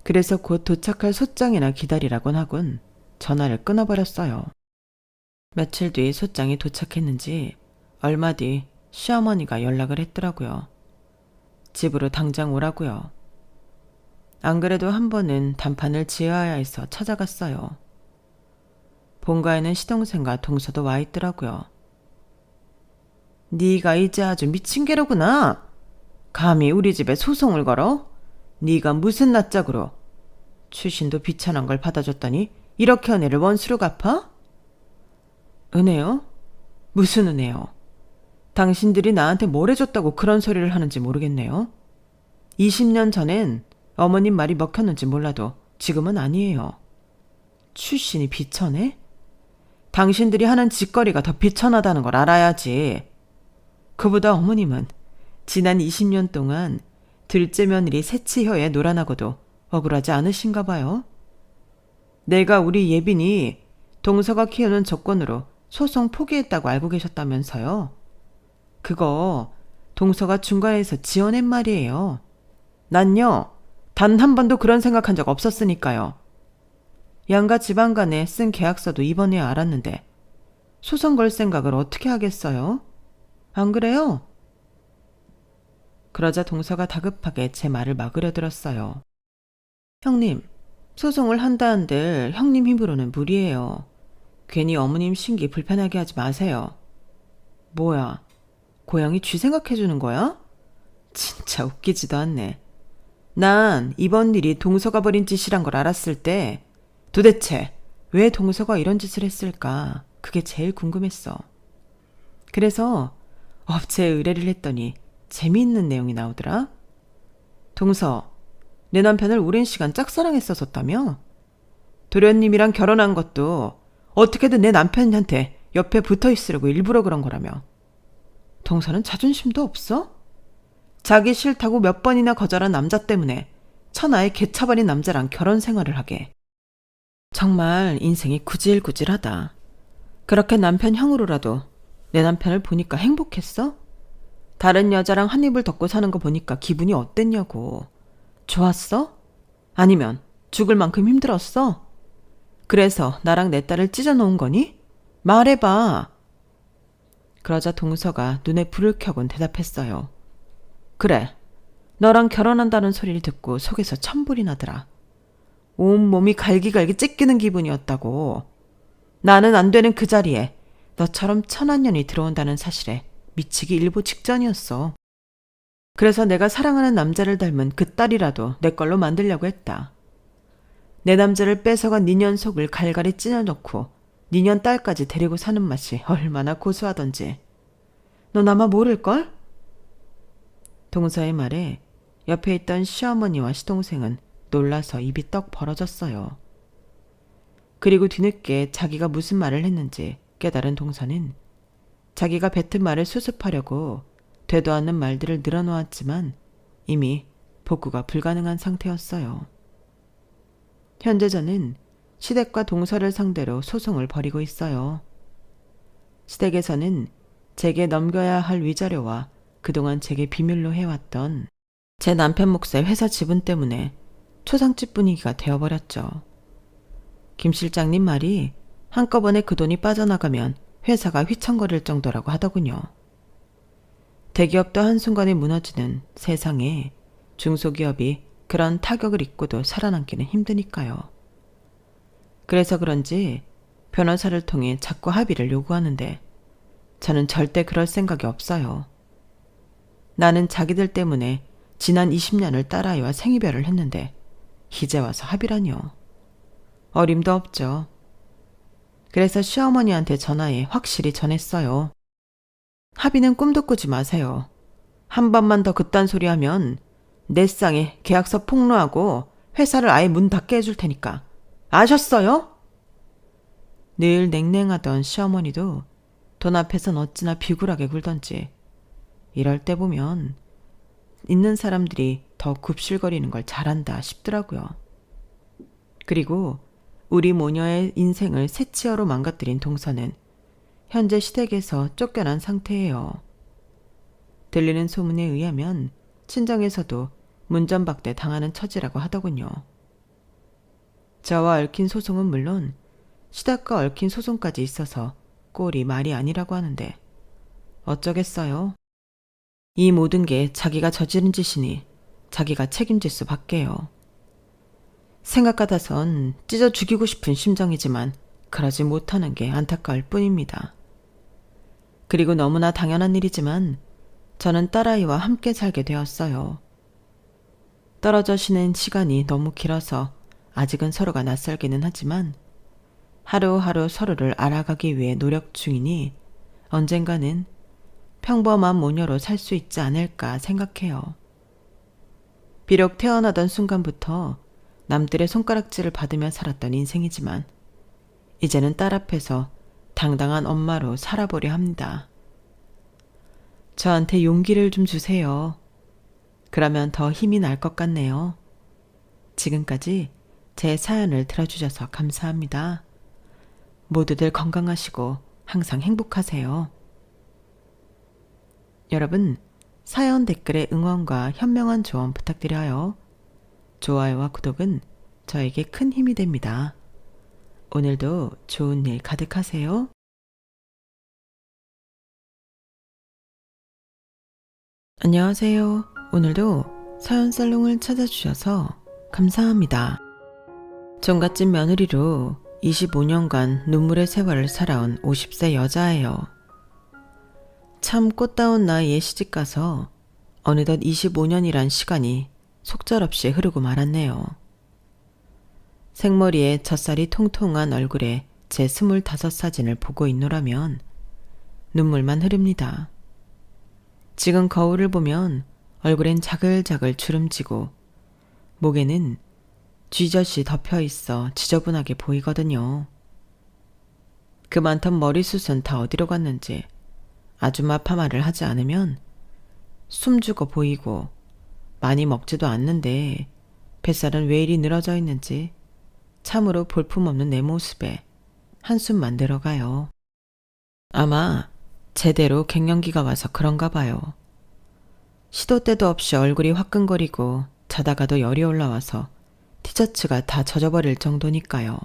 그래서 곧 도착할 소장이나 기다리라곤 하곤 전화를 끊어버렸어요. 며칠 뒤 소장이 도착했는지 얼마 뒤 시어머니가 연락을 했더라고요. 집으로 당장 오라고요. 안 그래도 한 번은 단판을 지어야 해서 찾아갔어요. 본가에는 시동생과 동서도 와 있더라고요. 네가 이제 아주 미친 개로구나. 감히 우리 집에 소송을 걸어? 네가 무슨 낯짝으로? 출신도 비천한 걸 받아줬더니 이렇게 은혜를 원수로 갚아? 은혜요? 무슨 은혜요? 당신들이 나한테 뭘 해줬다고 그런 소리를 하는지 모르겠네요. 20년 전엔 어머님 말이 먹혔는지 몰라도 지금은 아니에요. 출신이 비천해? 당신들이 하는 짓거리가 더 비천하다는 걸 알아야지. 그보다 어머님은 지난 20년 동안 둘째 며느리 새치혀에 놀아나고도 억울하지 않으신가 봐요. 내가 우리 예빈이 동서가 키우는 조건으로 소송 포기했다고 알고 계셨다면서요. 그거 동서가 중간에서 지어낸 말이에요. 난요, 단 한 번도 그런 생각한 적 없었으니까요. 양가 집안 간에 쓴 계약서도 이번에 알았는데 소송 걸 생각을 어떻게 하겠어요? 안 그래요? 그러자 동서가 다급하게 제 말을 막으려 들었어요. 형님, 소송을 한다 한들 형님 힘으로는 무리예요. 괜히 어머님 심기 불편하게 하지 마세요. 뭐야, 고양이 쥐 생각해주는 거야? 진짜 웃기지도 않네. 난 이번 일이 동서가 벌인 짓이란 걸 알았을 때 도대체 왜 동서가 이런 짓을 했을까? 그게 제일 궁금했어. 그래서 업체에 의뢰를 했더니 재미있는 내용이 나오더라. 동서, 내 남편을 오랜 시간 짝사랑했었었다며? 도련님이랑 결혼한 것도 어떻게든 내 남편한테 옆에 붙어있으려고 일부러 그런 거라며. 동서는 자존심도 없어? 자기 싫다고 몇 번이나 거절한 남자 때문에 천하의 개차버린 남자랑 결혼 생활을 하게. 정말 인생이 구질구질하다. 그렇게 남편 형으로라도 내 남편을 보니까 행복했어? 다른 여자랑 한 입을 덮고 사는 거 보니까 기분이 어땠냐고. 좋았어? 아니면 죽을 만큼 힘들었어? 그래서 나랑 내 딸을 찢어놓은 거니? 말해봐. 그러자 동서가 눈에 불을 켜곤 대답했어요. 그래, 너랑 결혼한다는 소리를 듣고 속에서 천불이 나더라. 온몸이 갈기갈기 찢기는 기분이었다고. 나는 안 되는 그 자리에 너처럼 천한년이 들어온다는 사실에 미치기 일보 직전이었어. 그래서 내가 사랑하는 남자를 닮은 그 딸이라도 내 걸로 만들려고 했다. 내 남자를 뺏어간 니년 속을 갈갈이 찢어놓고 니년 딸까지 데리고 사는 맛이 얼마나 고소하던지. 넌 아마 모를걸? 동서의 말에 옆에 있던 시어머니와 시동생은 놀라서 입이 떡 벌어졌어요. 그리고 뒤늦게 자기가 무슨 말을 했는지 깨달은 동서는 자기가 뱉은 말을 수습하려고 되도 않는 말들을 늘어놓았지만 이미 복구가 불가능한 상태였어요. 현재 저는 시댁과 동서를 상대로 소송을 벌이고 있어요. 시댁에서는 제게 넘겨야 할 위자료와 그동안 제게 비밀로 해왔던 제 남편 몫의 회사 지분 때문에 초상집 분위기가 되어버렸죠. 김 실장님 말이 한꺼번에 그 돈이 빠져나가면 회사가 휘청거릴 정도라고 하더군요. 대기업도 한순간에 무너지는 세상에 중소기업이 그런 타격을 입고도 살아남기는 힘드니까요. 그래서 그런지 변호사를 통해 자꾸 합의를 요구하는데 저는 절대 그럴 생각이 없어요. 나는 자기들 때문에 지난 20년을 딸아이와 생이별을 했는데 이제 와서 합의라뇨. 어림도 없죠. 그래서 시어머니한테 전화해 확실히 전했어요. 합의는 꿈도 꾸지 마세요. 한 번만 더 그딴 소리 하면 내 쌍에 계약서 폭로하고 회사를 아예 문 닫게 해줄 테니까. 아셨어요? 늘 냉랭하던 시어머니도 돈 앞에선 어찌나 비굴하게 굴던지 이럴 때 보면 있는 사람들이 더 굽실거리는 걸 잘한다 싶더라고요. 그리고 우리 모녀의 인생을 새치어로 망가뜨린 동서는 현재 시댁에서 쫓겨난 상태예요. 들리는 소문에 의하면 친정에서도 문전박대 당하는 처지라고 하더군요. 저와 얽힌 소송은 물론 시댁과 얽힌 소송까지 있어서 꼴이 말이 아니라고 하는데 어쩌겠어요. 이 모든 게 자기가 저지른 짓이니 자기가 책임질 수밖에요. 생각 같아선 찢어 죽이고 싶은 심정이지만 그러지 못하는 게 안타까울 뿐입니다. 그리고 너무나 당연한 일이지만 저는 딸아이와 함께 살게 되었어요. 떨어져 지낸 시간이 너무 길어서 아직은 서로가 낯설기는 하지만 하루하루 서로를 알아가기 위해 노력 중이니 언젠가는 평범한 모녀로 살 수 있지 않을까 생각해요. 비록 태어나던 순간부터 남들의 손가락질을 받으며 살았던 인생이지만 이제는 딸 앞에서 당당한 엄마로 살아보려 합니다. 저한테 용기를 좀 주세요. 그러면 더 힘이 날 것 같네요. 지금까지 제 사연을 들어주셔서 감사합니다. 모두들 건강하시고 항상 행복하세요. 여러분, 사연 댓글에 응원과 현명한 조언 부탁드려요. 좋아요와 구독은 저에게 큰 힘이 됩니다. 오늘도 좋은 일 가득하세요. 안녕하세요. 오늘도 사연 살롱을 찾아주셔서 감사합니다. 종갓집 며느리로 25년간 눈물의 세월을 살아온 50세 여자예요. 참 꽃다운 나이에 시집가서 어느덧 25년이란 시간이 속절없이 흐르고 말았네요. 생머리에 젖살이 통통한 얼굴에 제 25사진을 보고 있노라면 눈물만 흐릅니다. 지금 거울을 보면 얼굴엔 자글자글 주름지고 목에는 쥐젖이 덮여 있어 지저분하게 보이거든요. 그 많던 머리숱은 다 어디로 갔는지 아줌마 파마를 하지 않으면 숨죽어 보이고 많이 먹지도 않는데 뱃살은 왜 이리 늘어져 있는지 참으로 볼품없는 내 모습에 한숨만 들어가요. 아마 제대로 갱년기가 와서 그런가 봐요. 시도 때도 없이 얼굴이 화끈거리고 자다가도 열이 올라와서 티셔츠가 다 젖어버릴 정도니까요.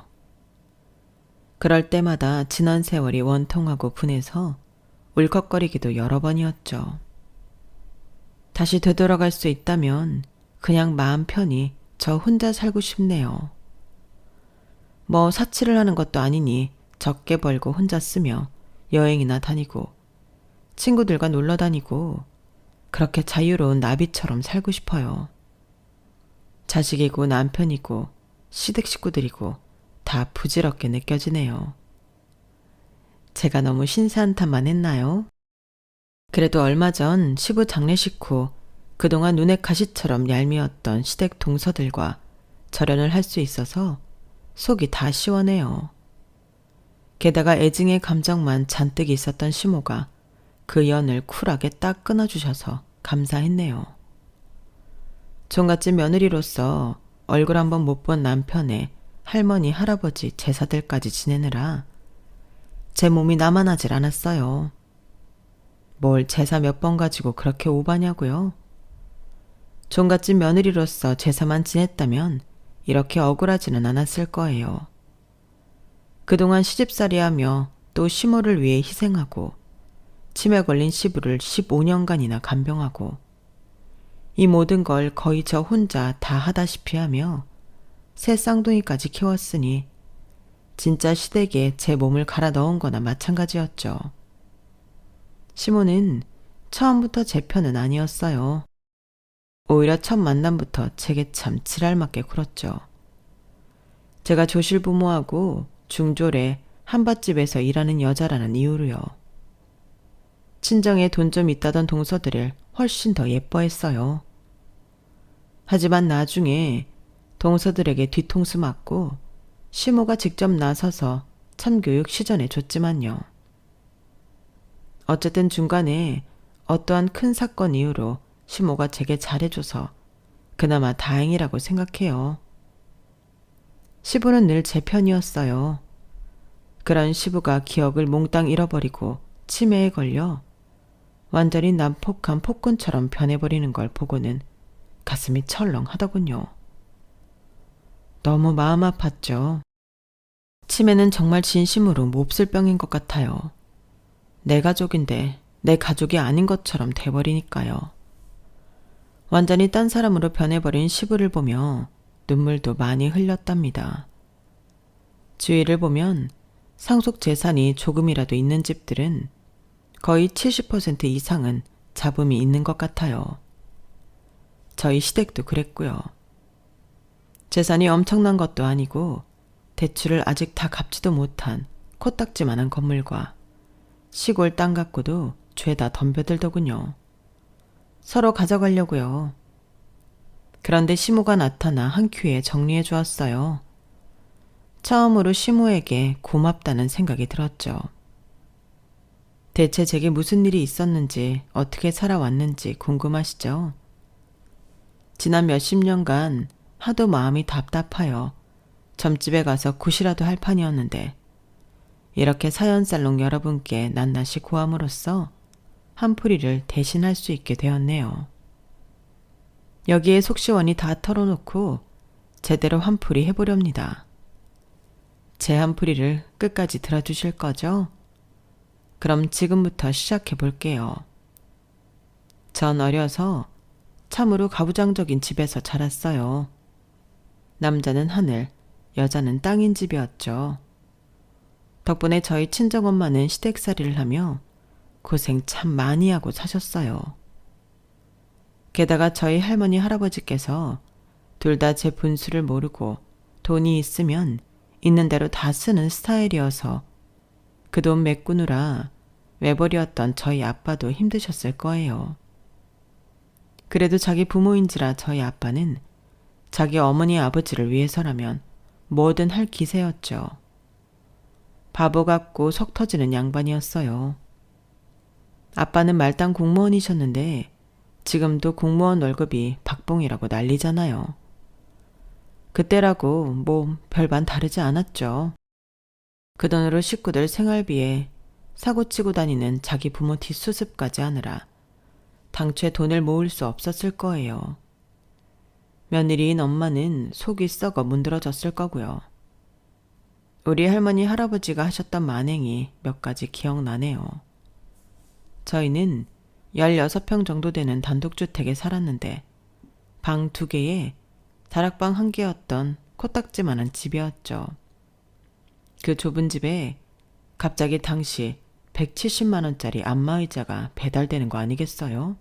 그럴 때마다 지난 세월이 원통하고 분해서 울컥거리기도 여러 번이었죠. 다시 되돌아갈 수 있다면 그냥 마음 편히 저 혼자 살고 싶네요. 뭐 사치를 하는 것도 아니니 적게 벌고 혼자 쓰며 여행이나 다니고 친구들과 놀러 다니고 그렇게 자유로운 나비처럼 살고 싶어요. 자식이고 남편이고 시댁 식구들이고 다 부질없게 느껴지네요. 제가 너무 신세한탄만 했나요? 그래도 얼마 전 시부 장례식 후 그동안 눈의 가시처럼 얄미웠던 시댁 동서들과 절연을 할 수 있어서 속이 다 시원해요. 게다가 애증의 감정만 잔뜩 있었던 시모가 그 연을 쿨하게 딱 끊어주셔서 감사했네요. 종갓집 며느리로서 얼굴 한번 못 본 남편의 할머니, 할아버지 제사들까지 지내느라 제 몸이 나만하질 않았어요. 뭘 제사 몇 번 가지고 그렇게 오바냐고요? 종갓집 며느리로서 제사만 지냈다면 이렇게 억울하지는 않았을 거예요. 그동안 시집살이하며 또 시모를 위해 희생하고 치매 걸린 시부를 15년간이나 간병하고 이 모든 걸 거의 저 혼자 다 하다시피 하며 새 쌍둥이까지 키웠으니 진짜 시댁에 제 몸을 갈아 넣은 거나 마찬가지였죠. 시모는 처음부터 제 편은 아니었어요. 오히려 첫 만남부터 제게 참 지랄맞게 굴었죠. 제가 조실부모하고 중졸의 한밭집에서 일하는 여자라는 이유로요. 친정에 돈 좀 있다던 동서들을 훨씬 더 예뻐했어요. 하지만 나중에 동서들에게 뒤통수 맞고 시모가 직접 나서서 참교육 시전해 줬지만요. 어쨌든 중간에 어떠한 큰 사건 이후로 시모가 제게 잘해줘서 그나마 다행이라고 생각해요. 시부는 늘 제 편이었어요. 그런 시부가 기억을 몽땅 잃어버리고 치매에 걸려 완전히 난폭한 폭군처럼 변해버리는 걸 보고는 가슴이 철렁하더군요. 너무 마음 아팠죠. 치매는 정말 진심으로 몹쓸 병인 것 같아요. 내 가족인데 내 가족이 아닌 것처럼 돼버리니까요. 완전히 딴 사람으로 변해버린 시부를 보며 눈물도 많이 흘렸답니다. 주위를 보면 상속 재산이 조금이라도 있는 집들은 거의 70% 이상은 잡음이 있는 것 같아요. 저희 시댁도 그랬고요. 재산이 엄청난 것도 아니고 대출을 아직 다 갚지도 못한 코딱지만한 건물과 시골 땅 갖고도 죄다 덤벼들더군요. 서로 가져가려고요. 그런데 시모가 나타나 한 큐에 정리해 주었어요. 처음으로 시모에게 고맙다는 생각이 들었죠. 대체 제게 무슨 일이 있었는지 어떻게 살아왔는지 궁금하시죠? 지난 몇십 년간 하도 마음이 답답하여 점집에 가서 굿이라도 할 판이었는데 이렇게 사연살롱 여러분께 낱낱이 구함으로써 한풀이를 대신할 수 있게 되었네요. 여기에 속시원히 다 털어놓고 제대로 한풀이 해보렵니다. 제 한풀이를 끝까지 들어주실 거죠? 그럼 지금부터 시작해 볼게요. 전 어려서 참으로 가부장적인 집에서 자랐어요. 남자는 하늘, 여자는 땅인 집이었죠. 덕분에 저희 친정엄마는 시댁살이를 하며 고생 참 많이 하고 사셨어요. 게다가 저희 할머니 할아버지께서 둘 다 제 분수를 모르고 돈이 있으면 있는 대로 다 쓰는 스타일이어서 그 돈 메꾸느라 외벌이었던 저희 아빠도 힘드셨을 거예요. 그래도 자기 부모인지라 저희 아빠는 자기 어머니 아버지를 위해서라면 뭐든 할 기세였죠. 바보 같고 속 터지는 양반이었어요. 아빠는 말단 공무원이셨는데 지금도 공무원 월급이 박봉이라고 난리잖아요. 그때라고 뭐 별반 다르지 않았죠. 그 돈으로 식구들 생활비에 사고치고 다니는 자기 부모 뒷수습까지 하느라 당최 돈을 모을 수 없었을 거예요. 며느리인 엄마는 속이 썩어 문드러졌을 거고요. 우리 할머니 할아버지가 하셨던 만행이 몇 가지 기억나네요. 저희는 16평 정도 되는 단독주택에 살았는데 방 2개에 다락방 1개였던 코딱지만한 집이었죠. 그 좁은 집에 갑자기 당시 170만 원짜리 안마의자가 배달되는 거 아니겠어요?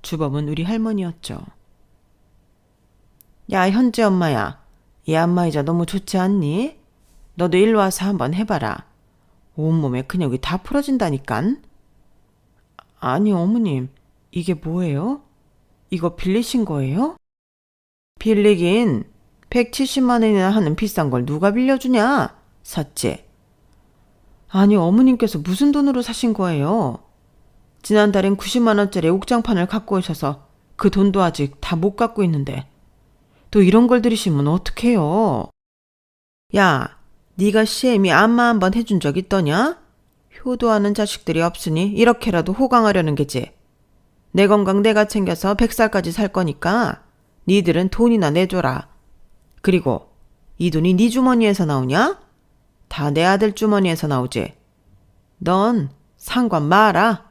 주범은 우리 할머니였죠. 야, 현지 엄마야. 이 안마의자 너무 좋지 않니? 너도 일로 와서 한번 해봐라. 온몸에 근육이 다 풀어진다니깐. 아니 어머님, 이게 뭐예요? 이거 빌리신 거예요? 빌리긴 170만 원이나 하는 비싼 걸 누가 빌려주냐? 샀지. 아니 어머님께서 무슨 돈으로 사신 거예요? 지난달엔 90만 원짜리 옥장판을 갖고 오셔서 그 돈도 아직 다 못 갖고 있는데 또 이런 걸 들이시면 어떡해요? 야, 네가 시애미 안마 한번 해준 적 있더냐? 효도하는 자식들이 없으니 이렇게라도 호강하려는 게지. 내 건강 내가 챙겨서 100살까지 살 거니까 니들은 돈이나 내줘라. 그리고 이 돈이 네 주머니에서 나오냐? 다 내 아들 주머니에서 나오지. 넌 상관 마라.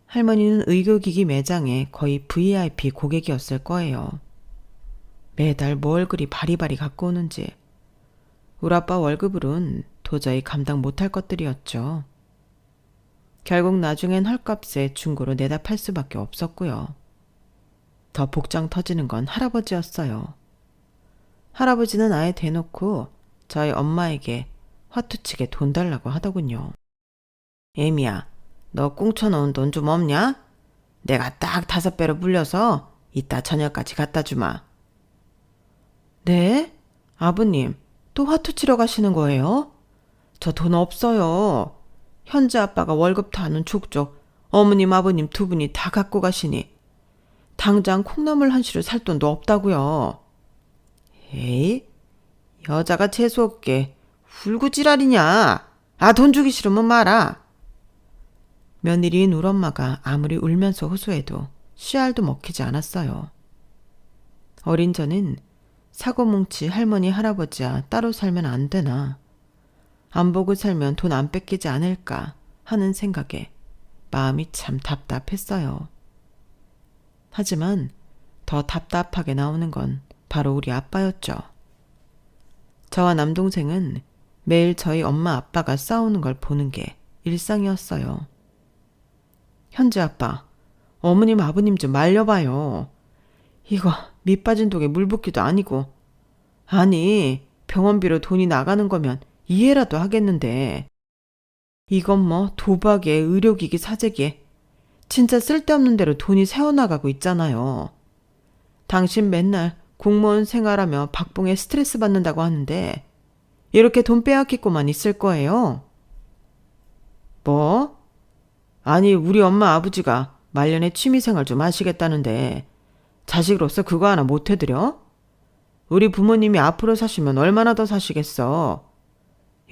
할머니는 의료기기 매장에 거의 VIP 고객이었을 거예요. 매달 뭘 그리 바리바리 갖고 오는지. 우리 아빠 월급으론 도저히 감당 못할 것들이었죠. 결국 나중엔 헐값에 중고로 내다 팔 수밖에 없었고요. 더 복장 터지는 건 할아버지였어요. 할아버지는 아예 대놓고 저희 엄마에게 화투치게 돈 달라고 하더군요. 애미야, 너 꽁쳐놓은 돈 좀 없냐? 내가 딱 5배로 불려서 이따 저녁까지 갖다 주마. 네? 아버님, 또 화투 치러 가시는 거예요? 저 돈 없어요. 현지 아빠가 월급 다 는 족족 어머님 아버님 두 분이 다 갖고 가시니 당장 콩나물 한 시를 살 돈도 없다고요. 에이, 여자가 재수없게 울고지랄이냐. 아, 돈 주기 싫으면 말아. 며느리인 우리 엄마가 아무리 울면서 호소해도 씨알도 먹히지 않았어요. 어린 저는 사고뭉치 할머니 할아버지야 따로 살면 안 되나, 안 보고 살면 돈 안 뺏기지 않을까 하는 생각에 마음이 참 답답했어요. 하지만 더 답답하게 나오는 건 바로 우리 아빠였죠. 저와 남동생은 매일 저희 엄마 아빠가 싸우는 걸 보는 게 일상이었어요. 현지 아빠, 어머님 아버님 좀 말려봐요. 이거 밑 빠진 독에 물 붓기도 아니고. 아니, 병원비로 돈이 나가는 거면 이해라도 하겠는데 이건 뭐 도박에 의료기기 사재기에 진짜 쓸데없는 대로 돈이 새어나가고 있잖아요. 당신 맨날 공무원 생활하며 박봉에 스트레스 받는다고 하는데 이렇게 돈 빼앗기고만 있을 거예요? 뭐? 아니, 우리 엄마 아버지가 말년에 취미생활 좀 하시겠다는데 자식으로서 그거 하나 못 해드려? 우리 부모님이 앞으로 사시면 얼마나 더 사시겠어.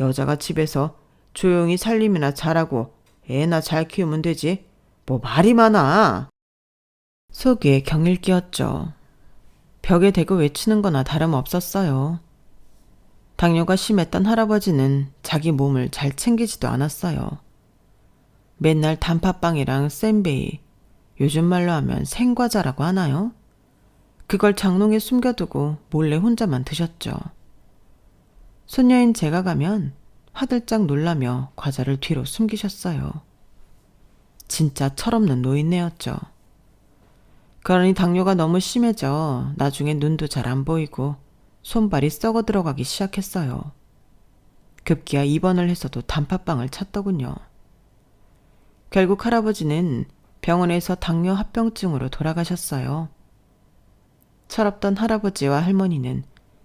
여자가 집에서 조용히 살림이나 잘하고 애나 잘 키우면 되지. 뭐 말이 많아. 속에 경일 끼었죠. 벽에 대고 외치는 거나 다름없었어요. 당뇨가 심했던 할아버지는 자기 몸을 잘 챙기지도 않았어요. 맨날 단팥빵이랑 샌베이, 요즘 말로 하면 생과자라고 하나요? 그걸 장롱에 숨겨두고 몰래 혼자만 드셨죠. 손녀인 제가 가면 화들짝 놀라며 과자를 뒤로 숨기셨어요. 진짜 철없는 노인네였죠. 그러니 당뇨가 너무 심해져 나중에 눈도 잘 안 보이고 손발이 썩어 들어가기 시작했어요. 급기야 입원을 해서도 단팥빵을 찾더군요. 결국 할아버지는 병원에서 당뇨 합병증으로 돌아가셨어요. 철없던 할아버지와 할머니는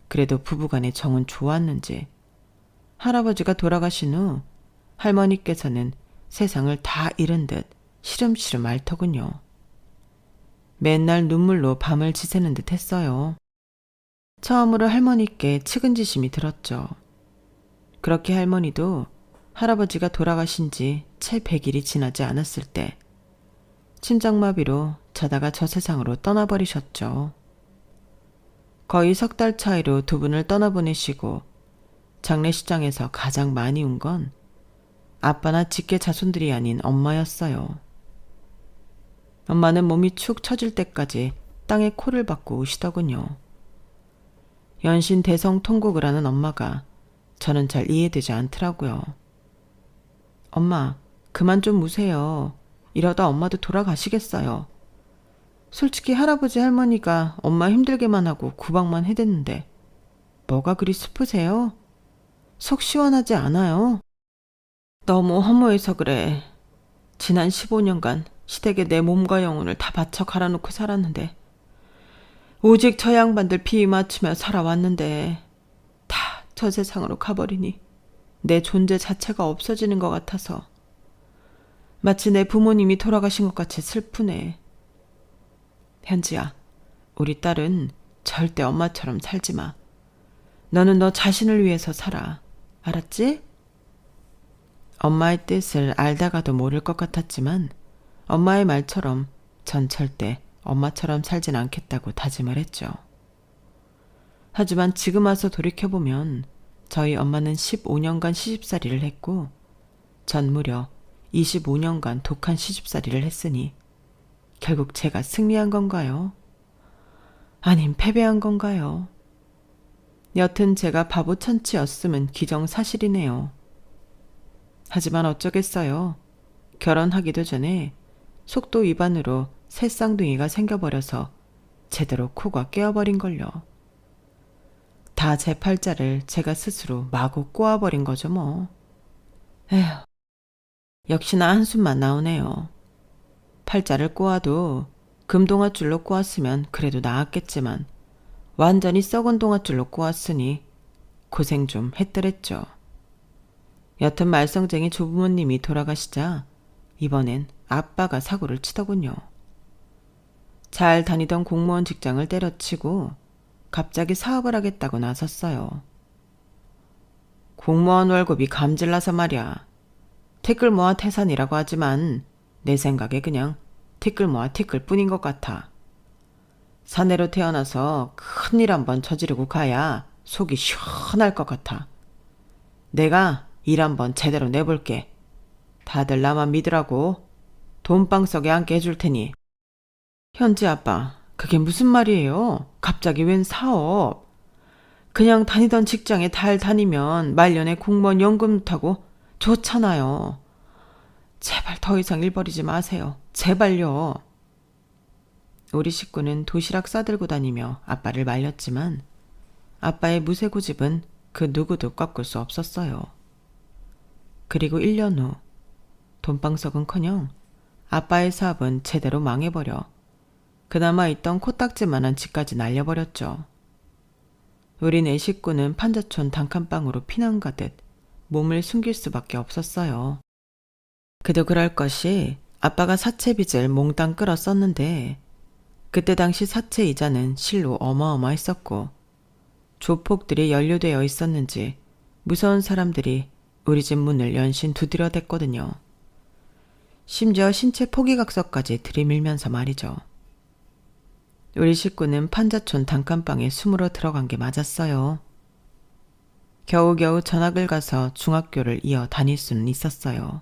그래도 부부간의 정은 좋았는지 할아버지가 돌아가신 후 할머니께서는 세상을 다 잃은 듯 시름시름 앓더군요. 맨날 눈물로 밤을 지새는 듯 했어요. 처음으로 할머니께 측은지심이 들었죠. 그렇게 할머니도 할아버지가 돌아가신 지 채 100일이 지나지 않았을 때 심장마비로 자다가 저 세상으로 떠나버리셨죠. 거의 석 달 차이로 두 분을 떠나보내시고 장례식장에서 가장 많이 운 건 아빠나 직계 자손들이 아닌 엄마였어요. 엄마는 몸이 축 처질 때까지 땅에 코를 박고 우시더군요. 연신 대성통곡을 하는 엄마가 저는 잘 이해되지 않더라고요. 엄마, 그만 좀 우세요. 이러다 엄마도 돌아가시겠어요. 솔직히 할아버지 할머니가 엄마 힘들게만 하고 구박만 해댔는데 뭐가 그리 슬프세요? 속 시원하지 않아요? 너무 허무해서 그래. 지난 15년간 시댁에 내 몸과 영혼을 다 바쳐 갈아놓고 살았는데 오직 저 양반들 비위 맞추며 살아왔는데 다 저 세상으로 가버리니 내 존재 자체가 없어지는 것 같아서 마치 내 부모님이 돌아가신 것 같이 슬프네. 현지야, 우리 딸은 절대 엄마처럼 살지 마. 너는 너 자신을 위해서 살아. 알았지? 엄마의 뜻을 알다가도 모를 것 같았지만 엄마의 말처럼 전 절대 엄마처럼 살진 않겠다고 다짐을 했죠. 하지만 지금 와서 돌이켜보면 저희 엄마는 15년간 시집살이를 했고 전 무려 25년간 독한 시집살이를 했으니 결국 제가 승리한 건가요? 아님 패배한 건가요? 여튼 제가 바보 천치였음은 기정사실이네요. 하지만 어쩌겠어요. 결혼하기도 전에 속도 위반으로 새 쌍둥이가 생겨버려서 제대로 코가 깨어버린걸요. 다 제 팔자를 제가 스스로 마구 꼬아버린 거죠 뭐. 에휴, 역시나 한숨만 나오네요. 팔자를 꼬아도 금동아줄로 꼬았으면 그래도 나았겠지만 완전히 썩은 동아줄로 꼬았으니 고생 좀 했더랬죠. 여튼 말썽쟁이 조부모님이 돌아가시자 이번엔 아빠가 사고를 치더군요. 잘 다니던 공무원 직장을 때려치고 갑자기 사업을 하겠다고 나섰어요. 공무원 월급이 감질나서 말이야. 티끌 모아 태산이라고 하지만 내 생각에 그냥 티끌 모아 티끌 뿐인 것 같아. 사내로 태어나서 큰일 한번 저지르고 가야 속이 시원할 것 같아. 내가 일 한번 제대로 내볼게. 다들 나만 믿으라고. 돈방석에 앉게 해줄 테니. 현지 아빠, 그게 무슨 말이에요? 갑자기 웬 사업? 그냥 다니던 직장에 달 다니면 말년에 공무원 연금 타고 좋잖아요. 제발 더 이상 일 벌이지 마세요. 제발요. 우리 식구는 도시락 싸들고 다니며 아빠를 말렸지만 아빠의 무쇠 고집은 그 누구도 꺾을 수 없었어요. 그리고 1년 후 돈방석은커녕 아빠의 사업은 제대로 망해버려 그나마 있던 코딱지만한 집까지 날려버렸죠. 우리 네 식구는 판자촌 단칸방으로 피난 가듯 몸을 숨길 수밖에 없었어요. 그도 그럴 것이 아빠가 사채빚을 몽땅 끌어 썼는데 그때 당시 사채 이자는 실로 어마어마했었고 조폭들이 연루되어 있었는지 무서운 사람들이 우리 집 문을 연신 두드려댔거든요. 심지어 신체 포기각서까지 들이밀면서 말이죠. 우리 식구는 판자촌 단칸방에 숨으러 들어간 게 맞았어요. 겨우겨우 전학을 가서 중학교를 이어 다닐 수는 있었어요.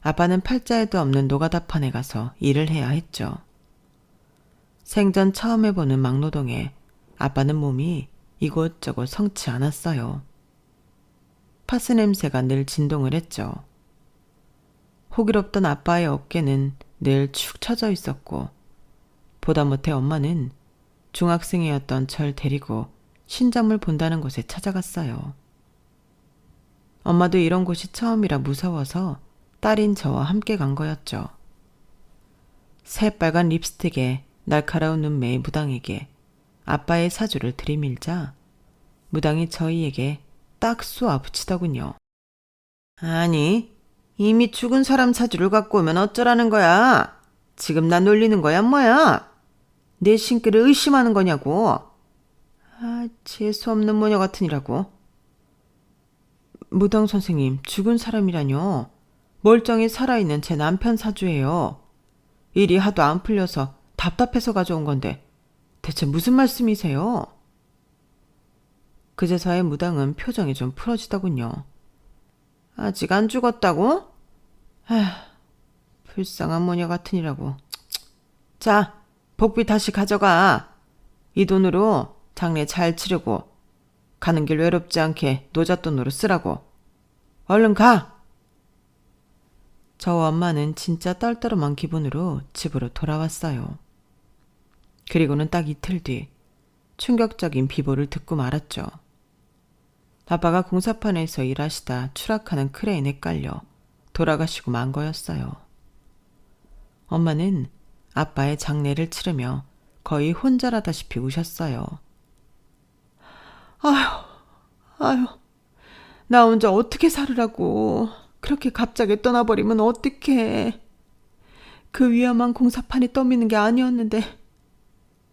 아빠는 팔자에도 없는 노가다판에 가서 일을 해야 했죠. 생전 처음 해보는 막노동에 아빠는 몸이 이곳저곳 성치 않았어요. 파스 냄새가 늘 진동을 했죠. 호기롭던 아빠의 어깨는 늘 축 처져 있었고 보다 못해 엄마는 중학생이었던 절 데리고 신작물 본다는 곳에 찾아갔어요. 엄마도 이런 곳이 처음이라 무서워서 딸인 저와 함께 간 거였죠. 새빨간 립스틱에 날카로운 눈매의 무당에게 아빠의 사주를 들이밀자 무당이 저희에게 딱 쏘아 붙이더군요. 아니, 이미 죽은 사람 사주를 갖고 오면 어쩌라는 거야? 지금 나 놀리는 거야 뭐야? 내 신기를 의심하는 거냐고. 아, 재수없는 모녀 같으니라고. 무당 선생님, 죽은 사람이라뇨. 멀쩡히 살아있는 제 남편 사주예요. 일이 하도 안 풀려서 답답해서 가져온 건데 대체 무슨 말씀이세요? 그제서야 무당은 표정이 좀 풀어지더군요. 아직 안 죽었다고? 에휴, 불쌍한 모녀 같으니라고. 자, 복비 다시 가져가. 이 돈으로 장례 잘 치르고 가는 길 외롭지 않게 노잣돈으로 쓰라고. 얼른 가. 저와 엄마는 진짜 떨떠름한 기분으로 집으로 돌아왔어요. 그리고는 딱 이틀 뒤 충격적인 비보를 듣고 말았죠. 아빠가 공사판에서 일하시다 추락하는 크레인에 깔려 돌아가시고 만 거였어요. 엄마는 아빠의 장례를 치르며 거의 혼절하다시피 우셨어요. 아휴, 나 혼자 어떻게 살으라고. 그렇게 갑자기 떠나버리면 어떡해. 그 위험한 공사판에 떠미는 게 아니었는데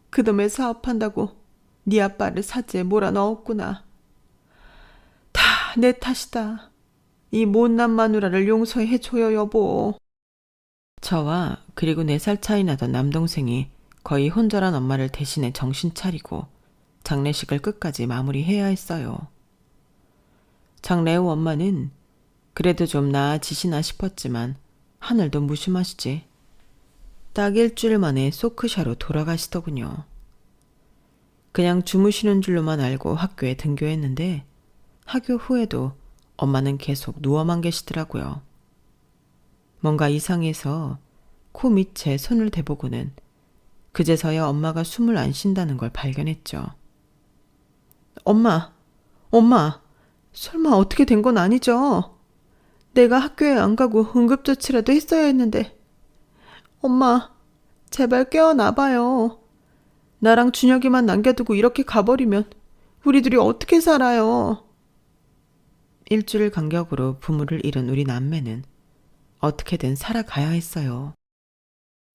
그놈의 사업한다고 네 아빠를 사지에 몰아넣었구나. 다 내 탓이다. 이 못난 마누라를 용서해줘요 여보. 저와 그리고 4살 차이 나던 남동생이 거의 혼절한 엄마를 대신해 정신 차리고 장례식을 끝까지 마무리해야 했어요. 장례 후 엄마는 그래도 좀 나아지시나 싶었지만 하늘도 무심하시지. 딱 일주일 만에 소크샤로 돌아가시더군요. 그냥 주무시는 줄로만 알고 학교에 등교했는데 학교 후에도 엄마는 계속 누워만 계시더라고요. 뭔가 이상해서 코 밑에 손을 대보고는 그제서야 엄마가 숨을 안 쉰다는 걸 발견했죠. 엄마, 설마 어떻게 된 건 아니죠? 내가 학교에 안 가고 응급조치라도 했어야 했는데. 엄마, 제발 깨어나봐요. 나랑 준혁이만 남겨두고 이렇게 가버리면 우리 둘이 어떻게 살아요? 일주일 간격으로 부모를 잃은 우리 남매는 어떻게든 살아가야 했어요.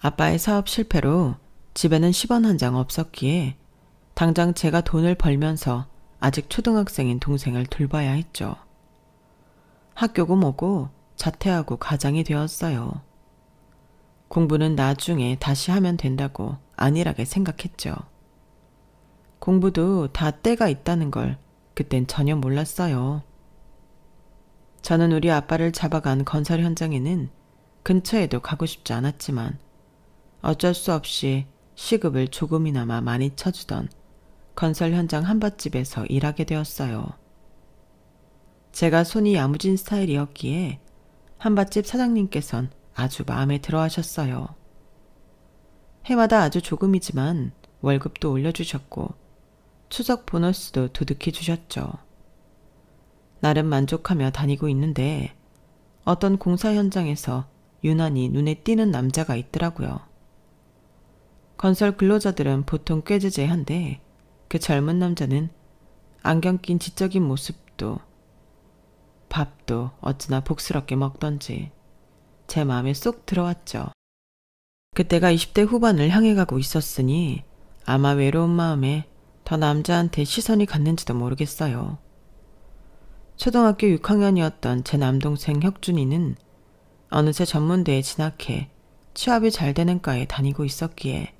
아빠의 사업 실패로 집에는 10원 한 장 없었기에 당장 제가 돈을 벌면서 아직 초등학생인 동생을 돌봐야 했죠. 학교고 뭐고 자퇴하고 가장이 되었어요. 공부는 나중에 다시 하면 된다고 안일하게 생각했죠. 공부도 다 때가 있다는 걸 그땐 전혀 몰랐어요. 저는 우리 아빠를 잡아간 건설 현장에는 근처에도 가고 싶지 않았지만 어쩔 수 없이 시급을 조금이나마 많이 쳐주던 건설 현장 한밭집에서 일하게 되었어요. 제가 손이 야무진 스타일이었기에 한밭집 사장님께선 아주 마음에 들어 하셨어요. 해마다 아주 조금이지만 월급도 올려주셨고 추석 보너스도 두둑히 주셨죠. 나름 만족하며 다니고 있는데 어떤 공사 현장에서 유난히 눈에 띄는 남자가 있더라고요. 건설 근로자들은 보통 꾀지재한데 그 젊은 남자는 안경 낀 지적인 모습도 밥도 어찌나 복스럽게 먹던지 제 마음에 쏙 들어왔죠. 그때가 20대 후반을 향해 가고 있었으니 아마 외로운 마음에 더 남자한테 시선이 갔는지도 모르겠어요. 초등학교 6학년이었던 제 남동생 혁준이는 어느새 전문대에 진학해 취업이 잘 되는 과에 다니고 있었기에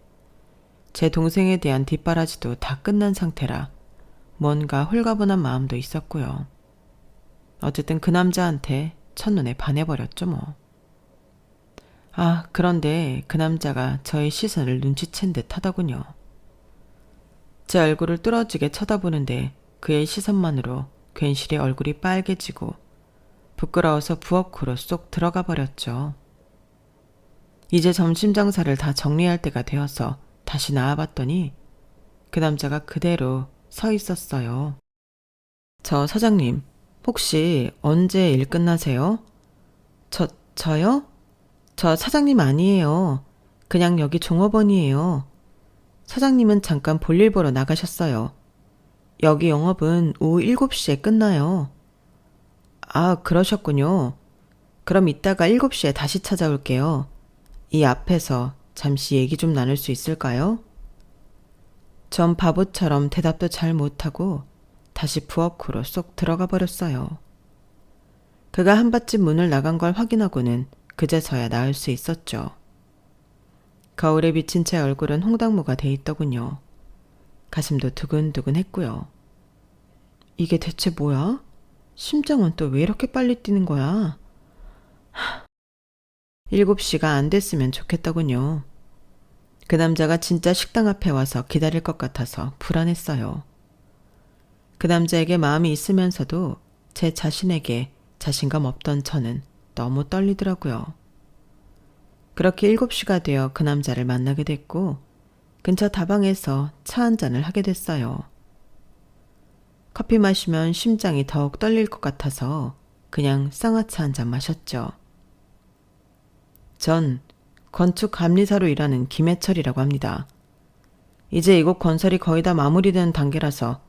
제 동생에 대한 뒷바라지도 다 끝난 상태라 뭔가 홀가분한 마음도 있었고요. 어쨌든 그 남자한테 첫눈에 반해버렸죠 뭐. 그런데 그 남자가 저의 시선을 눈치챈 듯 하더군요. 제 얼굴을 뚫어지게 쳐다보는데 그의 시선만으로 괜시리 얼굴이 빨개지고 부끄러워서 부엌으로 쏙 들어가 버렸죠. 이제 점심 장사를 다 정리할 때가 되어서 다시 나와봤더니 그 남자가 그대로 서 있었어요. 저 사장님, 혹시 언제 일 끝나세요? 저요? 저 사장님 아니에요. 그냥 여기 종업원이에요. 사장님은 잠깐 볼일 보러 나가셨어요. 여기 영업은 오후 7시에 끝나요. 그러셨군요. 그럼 이따가 7시에 다시 찾아올게요. 이 앞에서 잠시 얘기 좀 나눌 수 있을까요? 전 바보처럼 대답도 잘 못하고 다시 부엌으로 쏙 들어가 버렸어요. 그가 한밭집 문을 나간 걸 확인하고는 그제서야 나을 수 있었죠. 거울에 비친 제 얼굴은 홍당무가 돼 있더군요. 가슴도 두근두근 했고요. 이게 대체 뭐야? 심장은 또 왜 이렇게 빨리 뛰는 거야? 7시가 안 됐으면 좋겠더군요. 그 남자가 진짜 식당 앞에 와서 기다릴 것 같아서 불안했어요. 그 남자에게 마음이 있으면서도 제 자신에게 자신감 없던 저는 너무 떨리더라고요. 그렇게 7시가 되어 그 남자를 만나게 됐고 근처 다방에서 차 한 잔을 하게 됐어요. 커피 마시면 심장이 더욱 떨릴 것 같아서 그냥 쌍화차 한 잔 마셨죠. 전 건축 감리사로 일하는 김해철이라고 합니다. 이제 이곳 건설이 거의 다 마무리되는 단계라서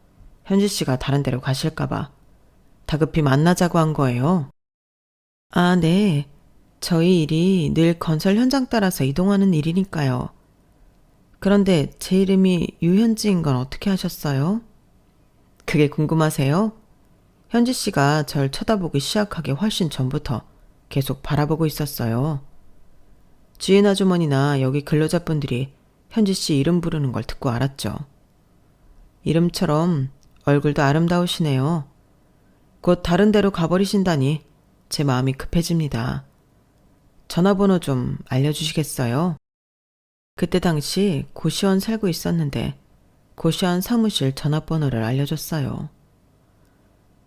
현지 씨가 다른 데로 가실까봐 다급히 만나자고 한 거예요. 네. 저희 일이 늘 건설 현장 따라서 이동하는 일이니까요. 그런데 제 이름이 유현지인 건 어떻게 하셨어요? 그게 궁금하세요? 현지 씨가 절 쳐다보기 시작하기 훨씬 전부터 계속 바라보고 있었어요. 주인 아주머니나 여기 근로자분들이 현지 씨 이름 부르는 걸 듣고 알았죠. 이름처럼 얼굴도 아름다우시네요. 곧 다른 데로 가버리신다니 제 마음이 급해집니다. 전화번호 좀 알려주시겠어요? 그때 당시 고시원 살고 있었는데 고시원 사무실 전화번호를 알려줬어요.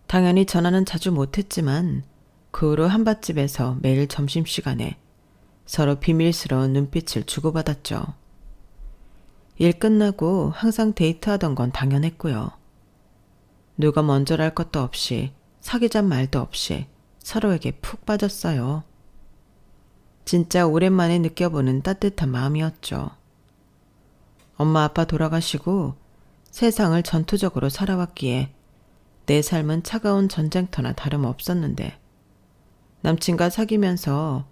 당연히 전화는 자주 못했지만 그 후로 한밭집에서 매일 점심시간에 서로 비밀스러운 눈빛을 주고받았죠. 일 끝나고 항상 데이트하던 건 당연했고요. 누가 먼저랄 것도 없이 사귀잔 말도 없이 서로에게 푹 빠졌어요. 진짜 오랜만에 느껴보는 따뜻한 마음이었죠. 엄마 아빠 돌아가시고 세상을 전투적으로 살아왔기에 내 삶은 차가운 전쟁터나 다름없었는데 남친과 사귀면서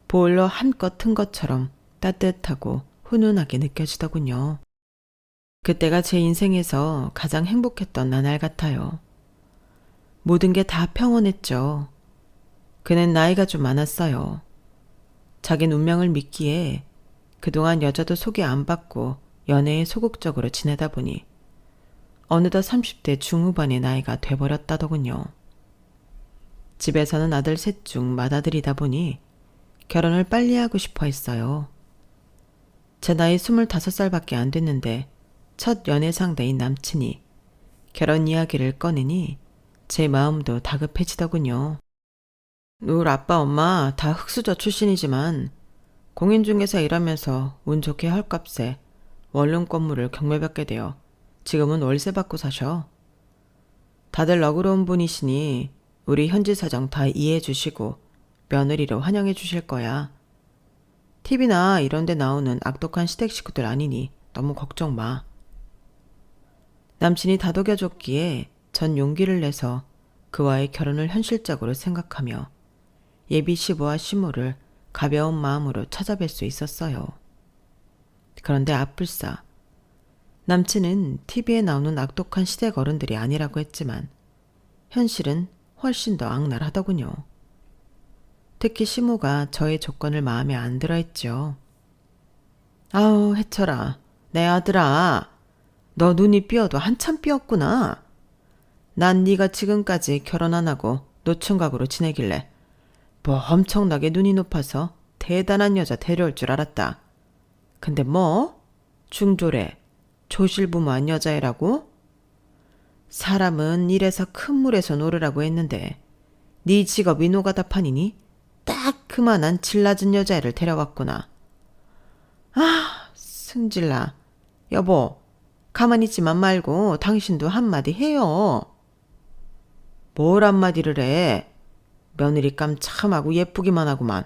보일러 한껏 튼 것처럼 따뜻하고 훈훈하게 느껴지더군요. 그때가 제 인생에서 가장 행복했던 나날 같아요. 모든 게 다 평온했죠. 그는 나이가 좀 많았어요. 자긴 운명을 믿기에 그동안 여자도 소개 안 받고 연애에 소극적으로 지내다 보니 어느덧 30대 중후반의 나이가 돼버렸다더군요. 집에서는 아들 셋 중 맏아들이다 보니 결혼을 빨리 하고 싶어 했어요. 제 나이 25살밖에 안 됐는데 첫 연애 상대인 남친이 결혼 이야기를 꺼내니 제 마음도 다급해지더군요. 우리 아빠 엄마 다 흑수저 출신이지만 공인중개사 일하면서 운 좋게 헐값에 원룸 건물을 경매받게 되어 지금은 월세 받고 사셔. 다들 너그러운 분이시니 우리 현지 사정 다 이해해 주시고 며느리로 환영해 주실 거야. TV나 이런 데 나오는 악독한 시댁 식구들 아니니 너무 걱정 마. 남친이 다독여줬기에 전 용기를 내서 그와의 결혼을 현실적으로 생각하며 예비 시부와 시모를 가벼운 마음으로 찾아뵐 수 있었어요. 그런데 앞불사 남친은 TV에 나오는 악독한 시댁 어른들이 아니라고 했지만 현실은 훨씬 더 악랄하더군요. 특히 시모가 저의 조건을 마음에 안 들어 했죠. 아우 해쳐라. 내 아들아. 너 눈이 삐어도 한참 삐었구나. 난 네가 지금까지 결혼 안 하고 노총각으로 지내길래 뭐 엄청나게 눈이 높아서 대단한 여자 데려올 줄 알았다. 근데 뭐? 중졸에 조실부모한 여자애라고? 사람은 이래서 큰 물에서 노르라고 했는데 네 직업이 노가다판이니 딱 그만한 질 낮은 여자애를 데려왔구나. 아, 승질나. 여보, 가만히 있지만 말고 당신도 한마디 해요. 뭘 한마디를 해? 며느리 깜참하고 예쁘기만 하구만.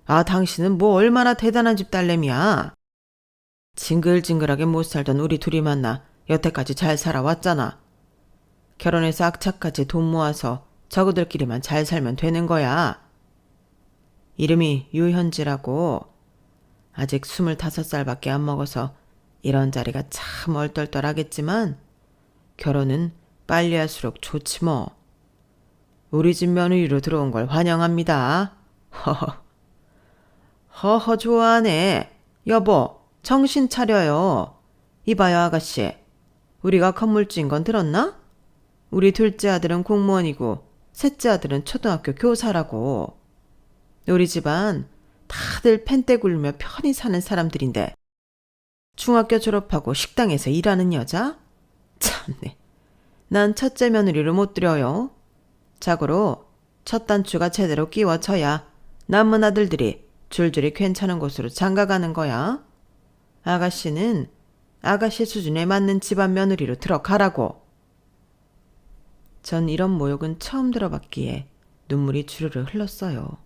아, 당신은 뭐 얼마나 대단한 집 딸내미야. 징글징글하게 못 살던 우리 둘이 만나 여태까지 잘 살아왔잖아. 결혼해서 악착같이 돈 모아서 저그들끼리만 잘 살면 되는 거야. 이름이 유현지라고. 아직 25살밖에 안 먹어서 이런 자리가 참 얼떨떨하겠지만 결혼은 빨리 할수록 좋지 뭐. 우리 집 며느리로 들어온 걸 환영합니다. 허허 좋아하네. 여보, 정신 차려요. 이봐요 아가씨. 우리가 건물주인 건 들었나? 우리 둘째 아들은 공무원이고 셋째 아들은 초등학교 교사라고. 우리 집안 다들 펜대 굴며 편히 사는 사람들인데 중학교 졸업하고 식당에서 일하는 여자? 참네. 난 첫째 며느리를 못 들여요. 자고로 첫 단추가 제대로 끼워져야 남은 아들들이 줄줄이 괜찮은 곳으로 장가가는 거야. 아가씨는 아가씨 수준에 맞는 집안 며느리로 들어가라고. 전 이런 모욕은 처음 들어봤기에 눈물이 주르르 흘렀어요.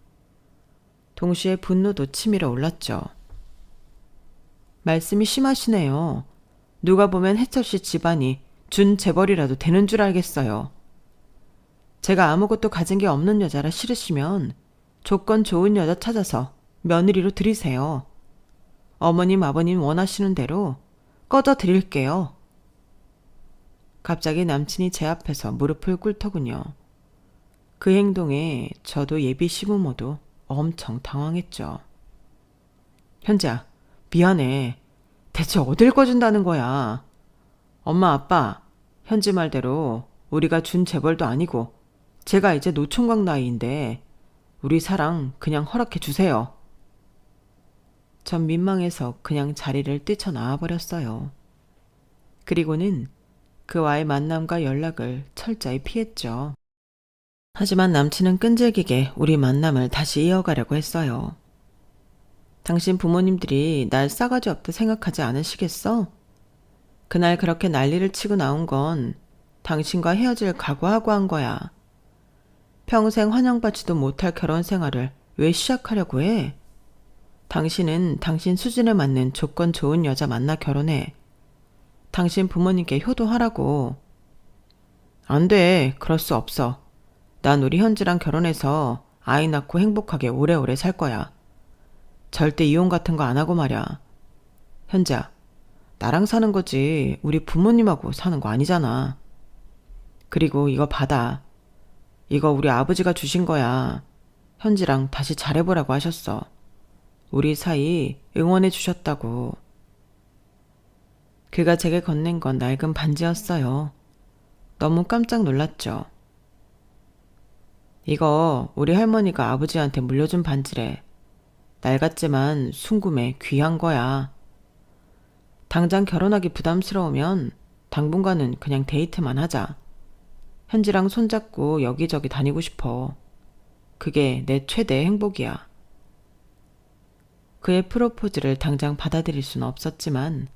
동시에 분노도 치밀어 올랐죠. 말씀이 심하시네요. 누가 보면 해철씨 집안이 준 재벌이라도 되는 줄 알겠어요. 제가 아무것도 가진 게 없는 여자라 싫으시면 조건 좋은 여자 찾아서 며느리로 들이세요. 어머님 아버님 원하시는 대로 꺼져 드릴게요. 갑자기 남친이 제 앞에서 무릎을 꿇더군요. 그 행동에 저도 예비 시부모도 엄청 당황했죠. 현지야, 미안해. 대체 어딜 꺼준다는 거야. 엄마 아빠, 현지 말대로 우리가 준 재벌도 아니고 제가 이제 노총각 나이인데 우리 사랑 그냥 허락해 주세요. 전 민망해서 그냥 자리를 뛰쳐나와 버렸어요. 그리고는 그와의 만남과 연락을 철저히 피했죠. 하지만 남친은 끈질기게 우리 만남을 다시 이어가려고 했어요. 당신 부모님들이 날 싸가지 없다 생각하지 않으시겠어? 그날 그렇게 난리를 치고 나온 건 당신과 헤어질 각오하고 한 거야. 평생 환영받지도 못할 결혼 생활을 왜 시작하려고 해? 당신은 당신 수준에 맞는 조건 좋은 여자 만나 결혼해. 당신 부모님께 효도하라고. 안 돼. 그럴 수 없어. 난 우리 현지랑 결혼해서 아이 낳고 행복하게 오래오래 살 거야. 절대 이혼 같은 거 안 하고 말이야. 현지야, 나랑 사는 거지 우리 부모님하고 사는 거 아니잖아. 그리고 이거 받아. 이거 우리 아버지가 주신 거야. 현지랑 다시 잘해보라고 하셨어. 우리 사이 응원해 주셨다고. 그가 제게 건넨 건 낡은 반지였어요. 너무 깜짝 놀랐죠. 이거 우리 할머니가 아버지한테 물려준 반지래. 낡았지만 순금에 귀한 거야. 당장 결혼하기 부담스러우면 당분간은 그냥 데이트만 하자. 현지랑 손잡고 여기저기 다니고 싶어. 그게 내 최대의 행복이야. 그의 프로포즈를 당장 받아들일 수는 없었지만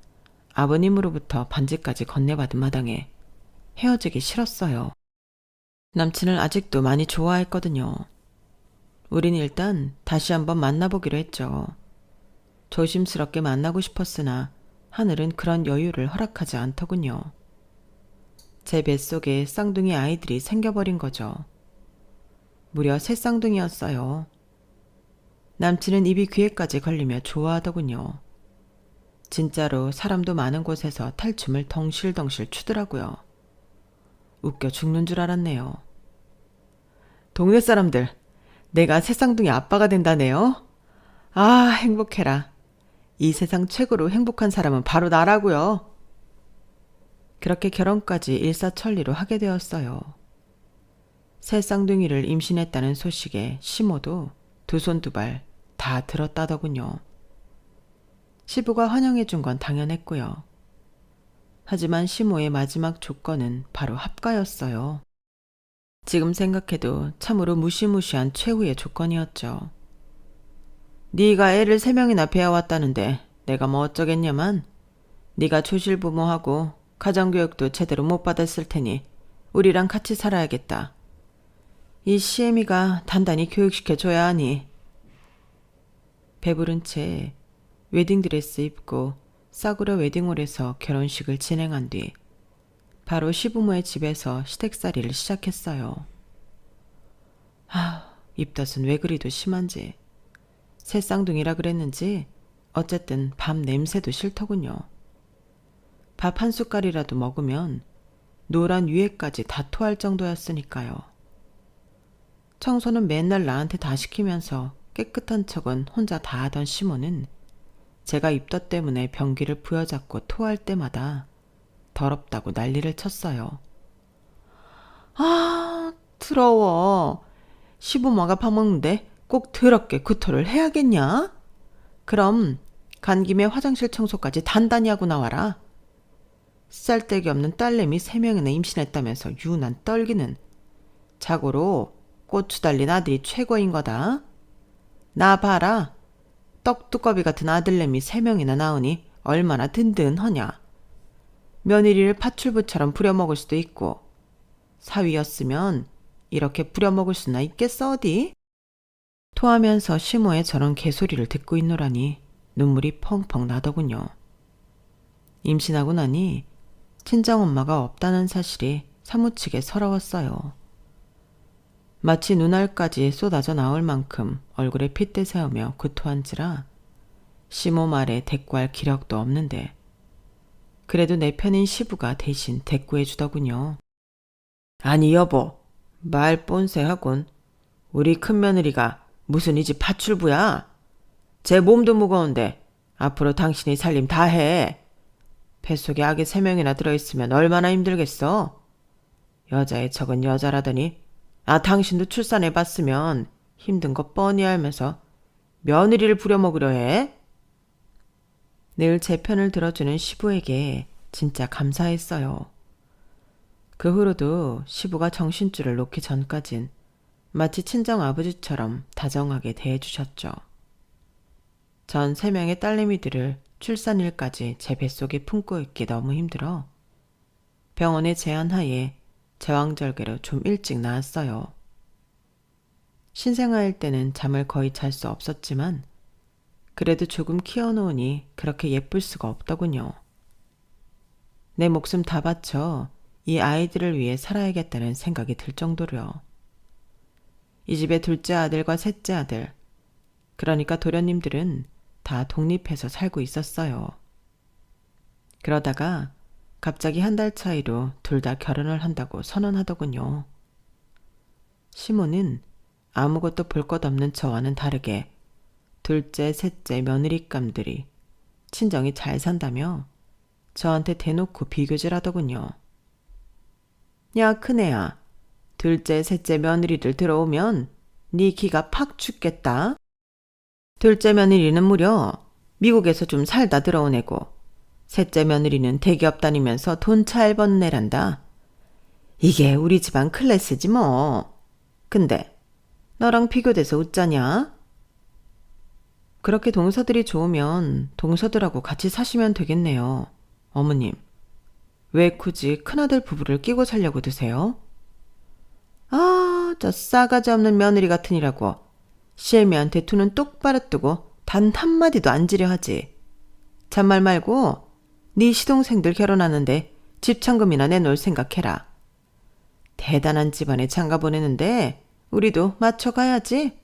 아버님으로부터 반지까지 건네받은 마당에 헤어지기 싫었어요. 남친을 아직도 많이 좋아했거든요. 우린 일단 다시 한번 만나보기로 했죠. 조심스럽게 만나고 싶었으나 하늘은 그런 여유를 허락하지 않더군요. 제 뱃속에 쌍둥이 아이들이 생겨버린 거죠. 무려 3쌍둥이였어요. 남친은 입이 귀에까지 걸리며 좋아하더군요. 진짜로 사람도 많은 곳에서 탈춤을 덩실덩실 추더라고요. 웃겨 죽는 줄 알았네요. 동네 사람들, 내가 3쌍둥이 아빠가 된다네요? 아, 행복해라. 이 세상 최고로 행복한 사람은 바로 나라고요. 그렇게 결혼까지 일사천리로 하게 되었어요. 3쌍둥이를 임신했다는 소식에 시모도 2손 2발 다 들었다더군요. 시부가 환영해 준 건 당연했고요. 하지만 시모의 마지막 조건은 바로 합가였어요. 지금 생각해도 참으로 무시무시한 최후의 조건이었죠. 네가 애를 3명이나 배워왔다는데 내가 뭐 어쩌겠냐만. 네가 조실부모하고 가정교육도 제대로 못 받았을 테니 우리랑 같이 살아야겠다. 이 시애미가 단단히 교육시켜줘야 하니. 배부른 채 웨딩드레스 입고 싸구려 웨딩홀에서 결혼식을 진행한 뒤 바로 시부모의 집에서 시댁살이를 시작했어요. 입덧은 왜 그리도 심한지. 3쌍둥이라 그랬는지 어쨌든 밥 냄새도 싫더군요. 밥 한 숟갈이라도 먹으면 노란 위에까지 다 토할 정도였으니까요. 청소는 맨날 나한테 다 시키면서 깨끗한 척은 혼자 다 하던 시모는 제가 입덧 때문에 변기를 부여잡고 토할 때마다 더럽다고 난리를 쳤어요. 아, 더러워. 시부모가 밥 먹는데 꼭 더럽게 구토를 해야겠냐? 그럼 간 김에 화장실 청소까지 단단히 하고 나와라. 쌀데기 없는 딸내미 3명이나 임신했다면서 유난 떨기는. 자고로 고추 달린 아들이 최고인 거다. 나 봐라. 떡두꺼비 같은 아들내미 3명이나 낳으니 얼마나 든든하냐. 며느리를 팥출부처럼 부려먹을 수도 있고 사위였으면 이렇게 부려먹을 수나 있겠어 어디? 토하면서 시모의 저런 개소리를 듣고 있노라니 눈물이 펑펑 나더군요. 임신하고 나니 친정엄마가 없다는 사실이 사무치게 서러웠어요. 마치 눈알까지 쏟아져 나올 만큼 얼굴에 핏대 세우며 구토한지라 시모 말에 대꾸할 기력도 없는데 그래도 내 편인 시부가 대신 대꾸해 주더군요. 아니 여보, 말 뻔세하군. 우리 큰며느리가 무슨 이 집 파출부야? 제 몸도 무거운데 앞으로 당신이 살림 다 해. 뱃속에 아기 3명이나 들어있으면 얼마나 힘들겠어? 여자의 척은 여자라더니 당신도 출산해봤으면 힘든 거 뻔히 알면서 며느리를 부려먹으려 해? 늘 제 편을 들어주는 시부에게 진짜 감사했어요. 그 후로도 시부가 정신줄을 놓기 전까진 마치 친정 아버지처럼 다정하게 대해주셨죠. 전 3명의 딸내미들을 출산일까지 제 뱃속에 품고 있기 너무 힘들어 병원의 제안하에 제왕절개로 좀 일찍 나왔어요. 신생아일 때는 잠을 거의 잘 수 없었지만 그래도 조금 키워놓으니 그렇게 예쁠 수가 없더군요. 내 목숨 다 바쳐 이 아이들을 위해 살아야겠다는 생각이 들 정도로요. 이 집의 둘째 아들과 셋째 아들, 그러니까 도련님들은 다 독립해서 살고 있었어요. 그러다가 갑자기 한 달 차이로 둘 다 결혼을 한다고 선언하더군요. 시모는 아무것도 볼 것 없는 저와는 다르게 둘째, 셋째 며느리감들이 친정이 잘 산다며 저한테 대놓고 비교질하더군요. 야, 큰애야. 둘째, 셋째 며느리들 들어오면 네 기가 팍 죽겠다. 둘째 며느리는 무려 미국에서 좀 살다 들어온 애고 셋째 며느리는 대기업 다니면서 돈 잘 버는 애란다. 이게 우리 집안 클래스지 뭐. 근데 너랑 비교돼서 웃자냐? 그렇게 동서들이 좋으면 동서들하고 같이 사시면 되겠네요. 어머님, 왜 굳이 큰아들 부부를 끼고 살려고 드세요? 아, 저 싸가지 없는 며느리 같으니라고 시애미한테 두 눈 똑바로 뜨고 단 한마디도 안 지려 하지. 잔말 말고 네 시동생들 결혼하는데 집창금이나 내놓을 생각해라. 대단한 집안에 장가 보내는데 우리도 맞춰가야지.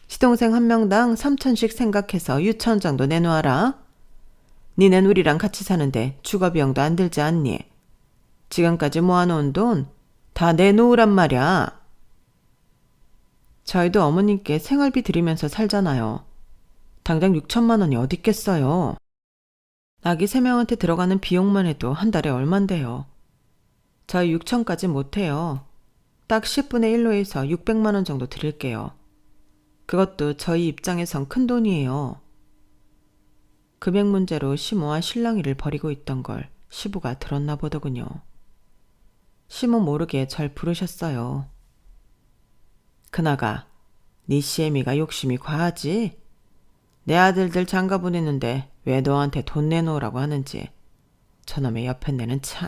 시동생 한 명당 3천씩 생각해서 6천 정도 내놓아라. 니넨 우리랑 같이 사는데 주거비용도 안 들지 않니? 지금까지 모아놓은 돈 다 내놓으란 말이야. 저희도 어머님께 생활비 드리면서 살잖아요. 당장 6천만 원이 어딨겠어요. 아기 3명한테 들어가는 비용만 해도 한 달에 얼만데요. 저희 6천까지 못해요. 딱 10분의 1로 해서 600만 원 정도 드릴게요. 그것도 저희 입장에선 큰 돈이에요. 금액 문제로 시모와 실랑이를 벌이고 있던 걸 시부가 들었나 보더군요. 시모 모르게 절 부르셨어요. 그나가 네 시애미가 욕심이 과하지? 내 아들들 장가 보내는데 왜 너한테 돈 내놓으라고 하는지. 저놈의 옆에내는 참.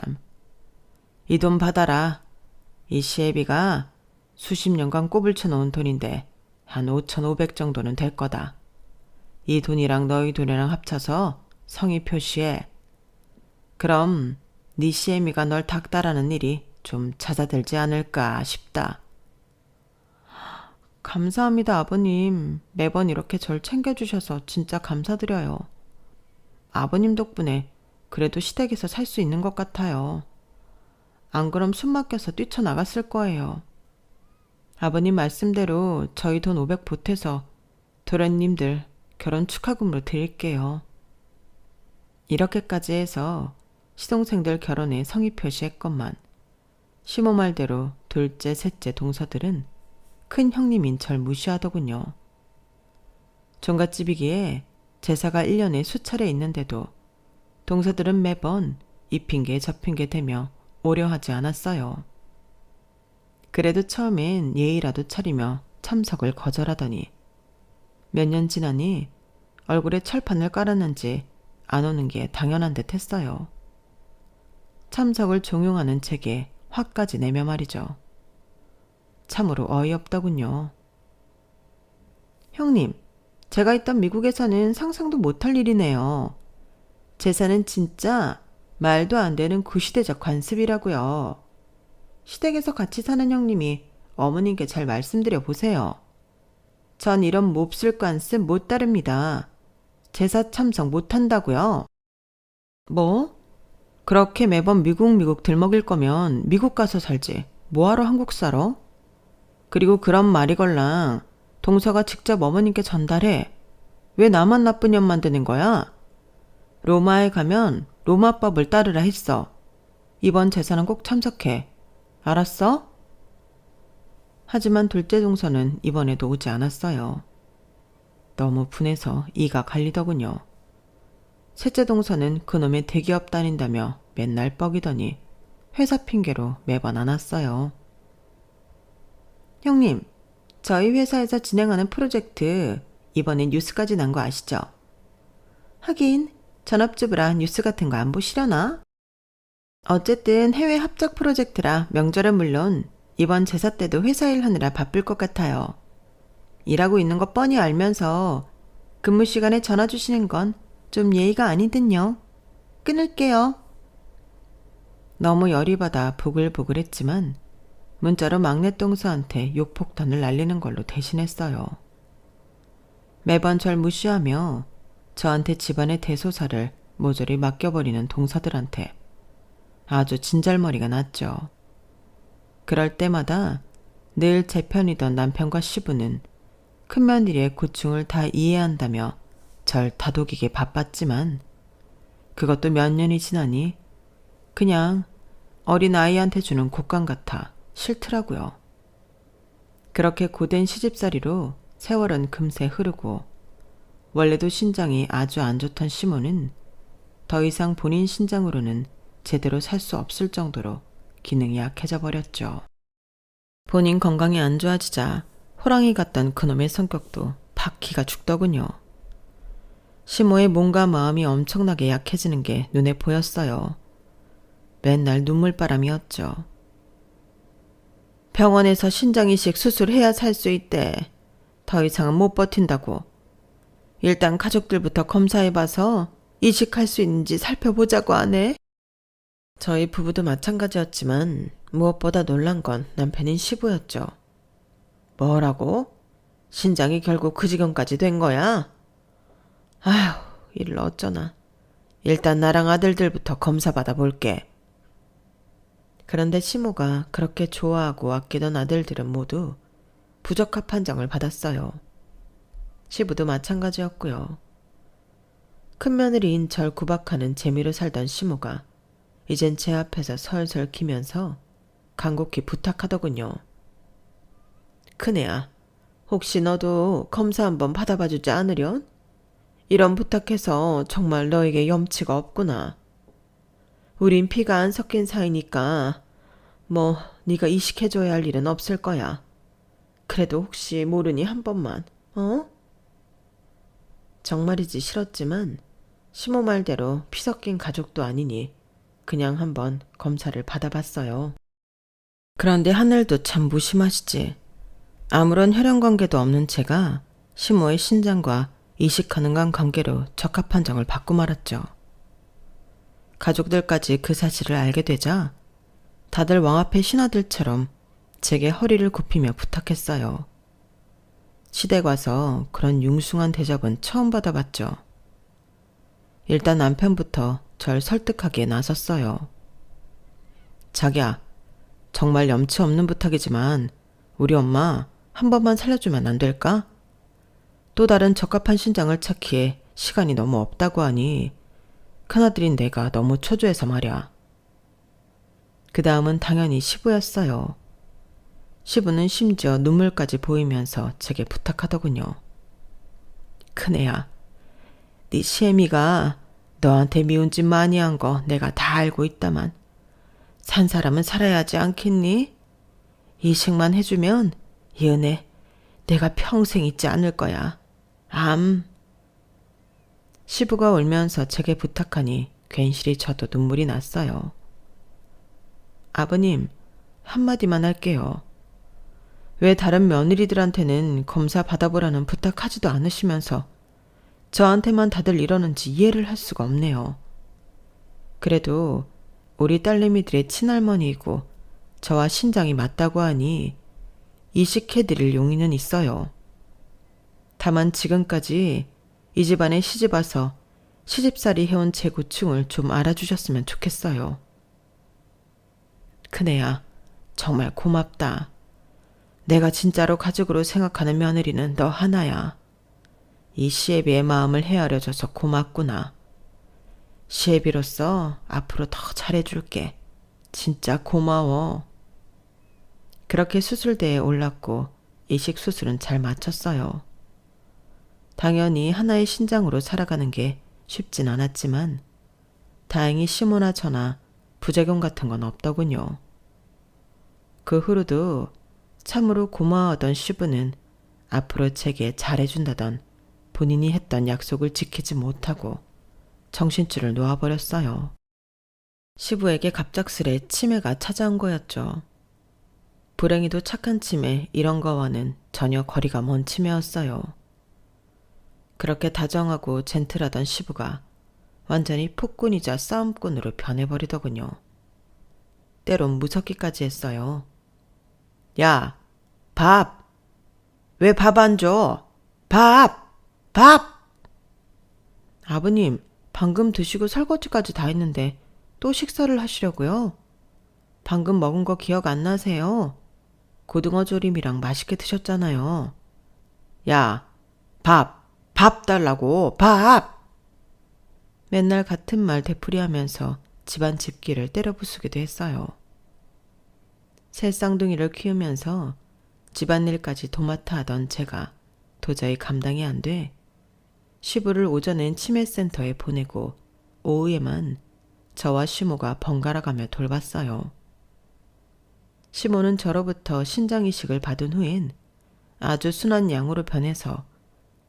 이 돈 받아라. 이 시애비가 수십 년간 꼽을 쳐놓은 돈인데 한 5,500 정도는 될 거다. 이 돈이랑 너희 돈이랑 합쳐서 성의 표시해. 그럼 네 시애미가 널 닥달하는 일이 좀 잦아들지 않을까 싶다. 감사합니다, 아버님. 매번 이렇게 절 챙겨주셔서 진짜 감사드려요. 아버님 덕분에 그래도 시댁에서 살 수 있는 것 같아요. 안 그럼 숨 막혀서 뛰쳐나갔을 거예요. 아버님 말씀대로 저희 돈 500 보태서 도련님들 결혼 축하금으로 드릴게요. 이렇게까지 해서 시동생들 결혼에 성의 표시했건만 시모 말대로 둘째, 셋째 동서들은 큰 형님인 절 무시하더군요. 종갓집이기에 제사가 1년에 수차례 있는데도 동서들은 매번 이 핑계 저 핑계 대며 오려하지 않았어요. 그래도 처음엔 예의라도 차리며 참석을 거절하더니 몇 년 지나니 얼굴에 철판을 깔았는지 안 오는 게 당연한 듯 했어요. 참석을 종용하는 제게 화까지 내며 말이죠. 참으로 어이없더군요. 형님, 제가 있던 미국에서는 상상도 못할 일이네요. 제사는 진짜 말도 안 되는 구시대적 관습이라고요. 시댁에서 같이 사는 형님이 어머님께 잘 말씀드려 보세요. 전 이런 몹쓸 관습 못 따릅니다. 제사 참석 못한다고요. 뭐? 그렇게 매번 미국 들먹일 거면 미국 가서 살지. 뭐하러 한국 살아? 그리고 그런 말이걸랑 동서가 직접 어머님께 전달해. 왜 나만 나쁜 년 만드는 거야? 로마에 가면 로마법을 따르라 했어. 이번 제사는 꼭 참석해. 알았어? 하지만 둘째 동서는 이번에도 오지 않았어요. 너무 분해서 이가 갈리더군요. 셋째 동서는 그놈의 대기업 다닌다며 맨날 뻐기더니 회사 핑계로 매번 안 왔어요. 형님, 저희 회사에서 진행하는 프로젝트 이번엔 뉴스까지 난 거 아시죠? 하긴 전업주부라 뉴스 같은 거 안 보시려나? 어쨌든 해외 합작 프로젝트라 명절은 물론 이번 제사 때도 회사 일 하느라 바쁠 것 같아요. 일하고 있는 거 뻔히 알면서 근무 시간에 전화 주시는 건 좀 예의가 아니든요. 끊을게요. 너무 열이 받아 부글부글했지만 문자로 막내 동서한테 욕폭탄을 날리는 걸로 대신했어요. 매번 절 무시하며 저한테 집안의 대소사를 모조리 맡겨버리는 동서들한테 아주 진절머리가 났죠. 그럴 때마다 늘 제 편이던 남편과 시부는 큰며느리의 고충을 다 이해한다며 절 다독이게 바빴지만 그것도 몇 년이 지나니 그냥 어린아이한테 주는 곶감 같아 싫더라고요. 그렇게 고된 시집살이로 세월은 금세 흐르고 원래도 신장이 아주 안 좋던 시모는 더 이상 본인 신장으로는 제대로 살 수 없을 정도로 기능이 약해져 버렸죠. 본인 건강이 안 좋아지자 호랑이 같던 그놈의 성격도 팍 기가 죽더군요. 시모의 몸과 마음이 엄청나게 약해지는 게 눈에 보였어요. 맨날 눈물바람이었죠. 병원에서 신장이식 수술해야 살 수 있대. 더 이상은 못 버틴다고. 일단 가족들부터 검사해봐서 이식할 수 있는지 살펴보자고 하네. 저희 부부도 마찬가지였지만 무엇보다 놀란 건 남편인 시부였죠. 뭐라고? 신장이 결국 그 지경까지 된 거야? 아휴, 이를 어쩌나. 일단 나랑 아들들부터 검사 받아볼게. 그런데 시모가 그렇게 좋아하고 아끼던 아들들은 모두 부적합 판정을 받았어요. 시부도 마찬가지였고요. 큰며느리인 절 구박하는 재미로 살던 시모가 이젠 제 앞에서 설설 기면서 간곡히 부탁하더군요. 큰애야, 혹시 너도 검사 한번 받아봐 주지 않으련? 이런 부탁해서 정말 너에게 염치가 없구나. 우린 피가 안 섞인 사이니까 뭐 네가 이식해줘야 할 일은 없을 거야. 그래도 혹시 모르니 한 번만, 어? 정말이지 싫었지만 시모 말대로 피 섞인 가족도 아니니 그냥 한번 검사를 받아봤어요. 그런데 하늘도 참 무심하시지. 아무런 혈연관계도 없는 제가 시모의 신장과 이식 가능한 관계로 적합 판정을 받고 말았죠. 가족들까지 그 사실을 알게 되자 다들 왕앞의 신하들처럼 제게 허리를 굽히며 부탁했어요. 시댁 와서 그런 융숭한 대접은 처음 받아봤죠. 일단 남편부터 절 설득하기에 나섰어요. 자기야, 정말 염치 없는 부탁이지만 우리 엄마 한 번만 살려주면 안 될까? 또 다른 적합한 신장을 찾기에 시간이 너무 없다고 하니 큰아들인 내가 너무 초조해서 말이야. 그 다음은 당연히 시부였어요. 시부는 심지어 눈물까지 보이면서 제게 부탁하더군요. 큰애야, 네 시애미가 너한테 미운 짓 많이 한 거 내가 다 알고 있다만 산 사람은 살아야 하지 않겠니? 이식만 해주면 이 은혜 내가 평생 잊지 않을 거야. 시부가 울면서 제게 부탁하니 괜시리 저도 눈물이 났어요. 아버님, 한마디만 할게요. 왜 다른 며느리들한테는 검사 받아보라는 부탁하지도 않으시면서 저한테만 다들 이러는지 이해를 할 수가 없네요. 그래도 우리 딸내미들의 친할머니이고 저와 신장이 맞다고 하니 이식해드릴 용의는 있어요. 다만 지금까지 이 집안에 시집와서 시집살이 해온 제 고충을 좀 알아주셨으면 좋겠어요. 큰애야, 정말 고맙다. 내가 진짜로 가족으로 생각하는 며느리는 너 하나야. 이 시애비의 마음을 헤아려줘서 고맙구나. 시애비로서 앞으로 더 잘해줄게. 진짜 고마워. 그렇게 수술대에 올랐고 이식 수술은 잘 마쳤어요. 당연히 하나의 신장으로 살아가는 게 쉽진 않았지만 다행히 시모나 저나 부작용 같은 건 없더군요. 그 후로도 참으로 고마워하던 시부는 앞으로 제게 잘해준다던 본인이 했던 약속을 지키지 못하고 정신줄을 놓아버렸어요. 시부에게 갑작스레 치매가 찾아온 거였죠. 불행히도 착한 치매 이런 거와는 전혀 거리가 먼 치매였어요. 그렇게 다정하고 젠틀하던 시부가 완전히 폭군이자 싸움꾼으로 변해버리더군요. 때론 무섭기까지 했어요. 야, 밥! 왜 밥 안 줘? 밥! 밥! 아버님, 방금 드시고 설거지까지 다 했는데 또 식사를 하시려고요? 방금 먹은 거 기억 안 나세요? 고등어 조림이랑 맛있게 드셨잖아요. 야, 밥 달라고, 밥! 맨날 같은 말 되풀이하면서 집안 집기를 때려 부수기도 했어요. 새 쌍둥이를 키우면서 집안일까지 도맡아 하던 제가 도저히 감당이 안 돼 시부를 오전엔 치매센터에 보내고 오후에만 저와 시모가 번갈아 가며 돌봤어요. 시모는 저로부터 신장이식을 받은 후엔 아주 순한 양으로 변해서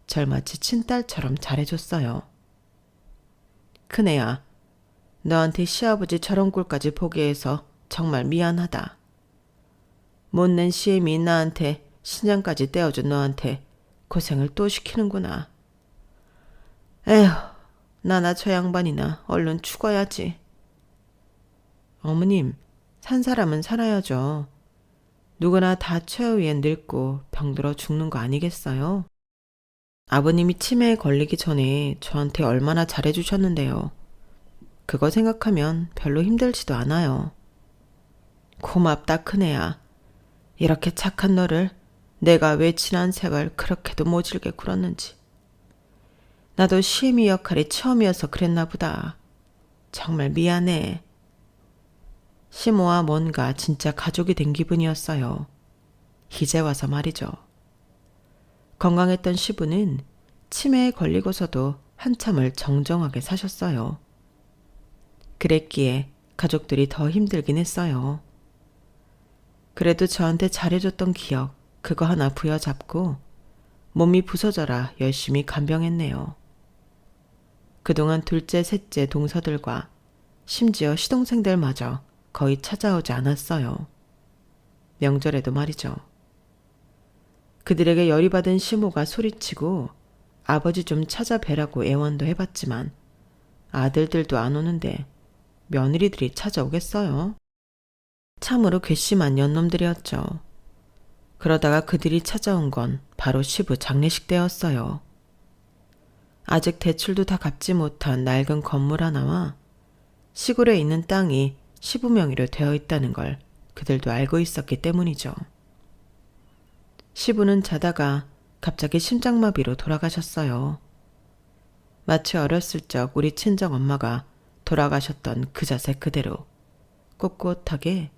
절 마치 친딸처럼 잘해줬어요. 큰애야, 너한테 시아버지 저런 꼴까지 보게 해서 정말 미안하다. 못낸 시애미 나한테 신장까지 떼어준 너한테 고생을 또 시키는구나. 에휴, 나나 저 양반이나 얼른 죽어야지. 어머님, 산 사람은 살아야죠. 누구나 다 최후엔 늙고 병들어 죽는 거 아니겠어요? 아버님이 치매에 걸리기 전에 저한테 얼마나 잘해주셨는데요. 그거 생각하면 별로 힘들지도 않아요. 고맙다, 큰애야. 이렇게 착한 너를 내가 왜 지난 세월 그렇게도 모질게 굴었는지. 나도 시애미 역할이 처음이어서 그랬나 보다. 정말 미안해. 시모와 뭔가 진짜 가족이 된 기분이었어요. 이제 와서 말이죠. 건강했던 시부는 치매에 걸리고서도 한참을 정정하게 사셨어요. 그랬기에 가족들이 더 힘들긴 했어요. 그래도 저한테 잘해줬던 기억 그거 하나 부여잡고 몸이 부서져라 열심히 간병했네요. 그동안 둘째, 셋째 동서들과 심지어 시동생들마저 거의 찾아오지 않았어요. 명절에도 말이죠. 그들에게 열이 받은 시모가 소리치고 아버지 좀 찾아뵈라고 애원도 해봤지만 아들들도 안 오는데 며느리들이 찾아오겠어요? 참으로 괘씸한 년놈들이었죠. 그러다가 그들이 찾아온 건 바로 시부 장례식 때였어요. 아직 대출도 다 갚지 못한 낡은 건물 하나와 시골에 있는 땅이 시부 명의로 되어 있다는 걸 그들도 알고 있었기 때문이죠. 시부는 자다가 갑자기 심장마비로 돌아가셨어요. 마치 어렸을 적 우리 친정엄마가 돌아가셨던 그 자세 그대로 꼿꼿하게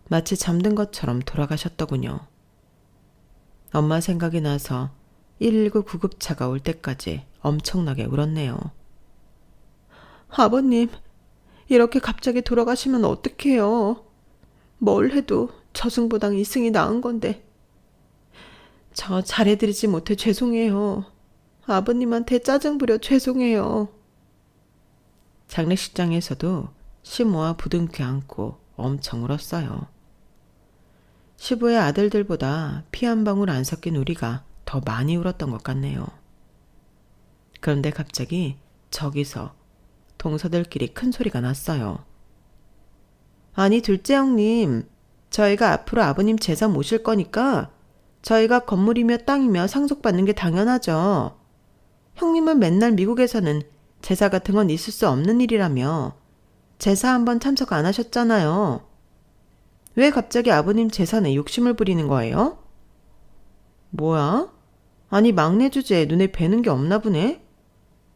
마치 잠든 것처럼 돌아가셨더군요. 엄마 생각이 나서 119 구급차가 올 때까지 엄청나게 울었네요. 아버님, 이렇게 갑자기 돌아가시면 어떡해요. 뭘 해도 저승보당 이승이 나은 건데. 저 잘해드리지 못해 죄송해요. 아버님한테 짜증 부려 죄송해요. 장례식장에서도 시모와 부둥켜 안고 엄청 울었어요. 시부의 아들들보다 피 한 방울 안 섞인 우리가 더 많이 울었던 것 같네요. 그런데 갑자기 저기서 동서들끼리 큰 소리가 났어요. 아니 둘째 형님, 저희가 앞으로 아버님 제사 모실 거니까 저희가 건물이며 땅이며 상속받는 게 당연하죠. 형님은 맨날 미국에서는 제사 같은 건 있을 수 없는 일이라며 제사 한번 참석 안 하셨잖아요. 왜 갑자기 아버님 재산에 욕심을 부리는 거예요? 뭐야? 아니 막내 주제에 눈에 뵈는 게 없나 보네?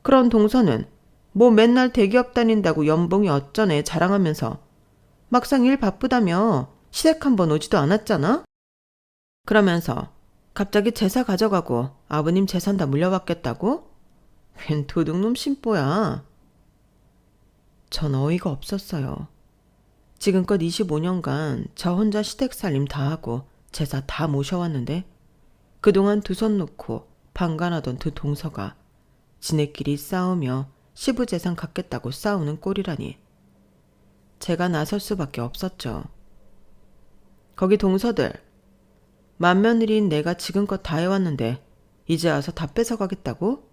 그런 동서는 뭐 맨날 대기업 다닌다고 연봉이 어쩌네 자랑하면서 막상 일 바쁘다며 시댁 한번 오지도 않았잖아? 그러면서 갑자기 제사 가져가고 아버님 재산 다 물려받겠다고? 웬 도둑놈 심보야. 전 어이가 없었어요. 지금껏 25년간 저 혼자 시댁 살림 다 하고 제사 다 모셔왔는데 그동안 두 손 놓고 방관하던 두 동서가 지네끼리 싸우며 시부 재산 갖겠다고 싸우는 꼴이라니. 제가 나설 수밖에 없었죠. 거기 동서들, 맏며느리인 내가 지금껏 다 해왔는데 이제 와서 다 뺏어가겠다고?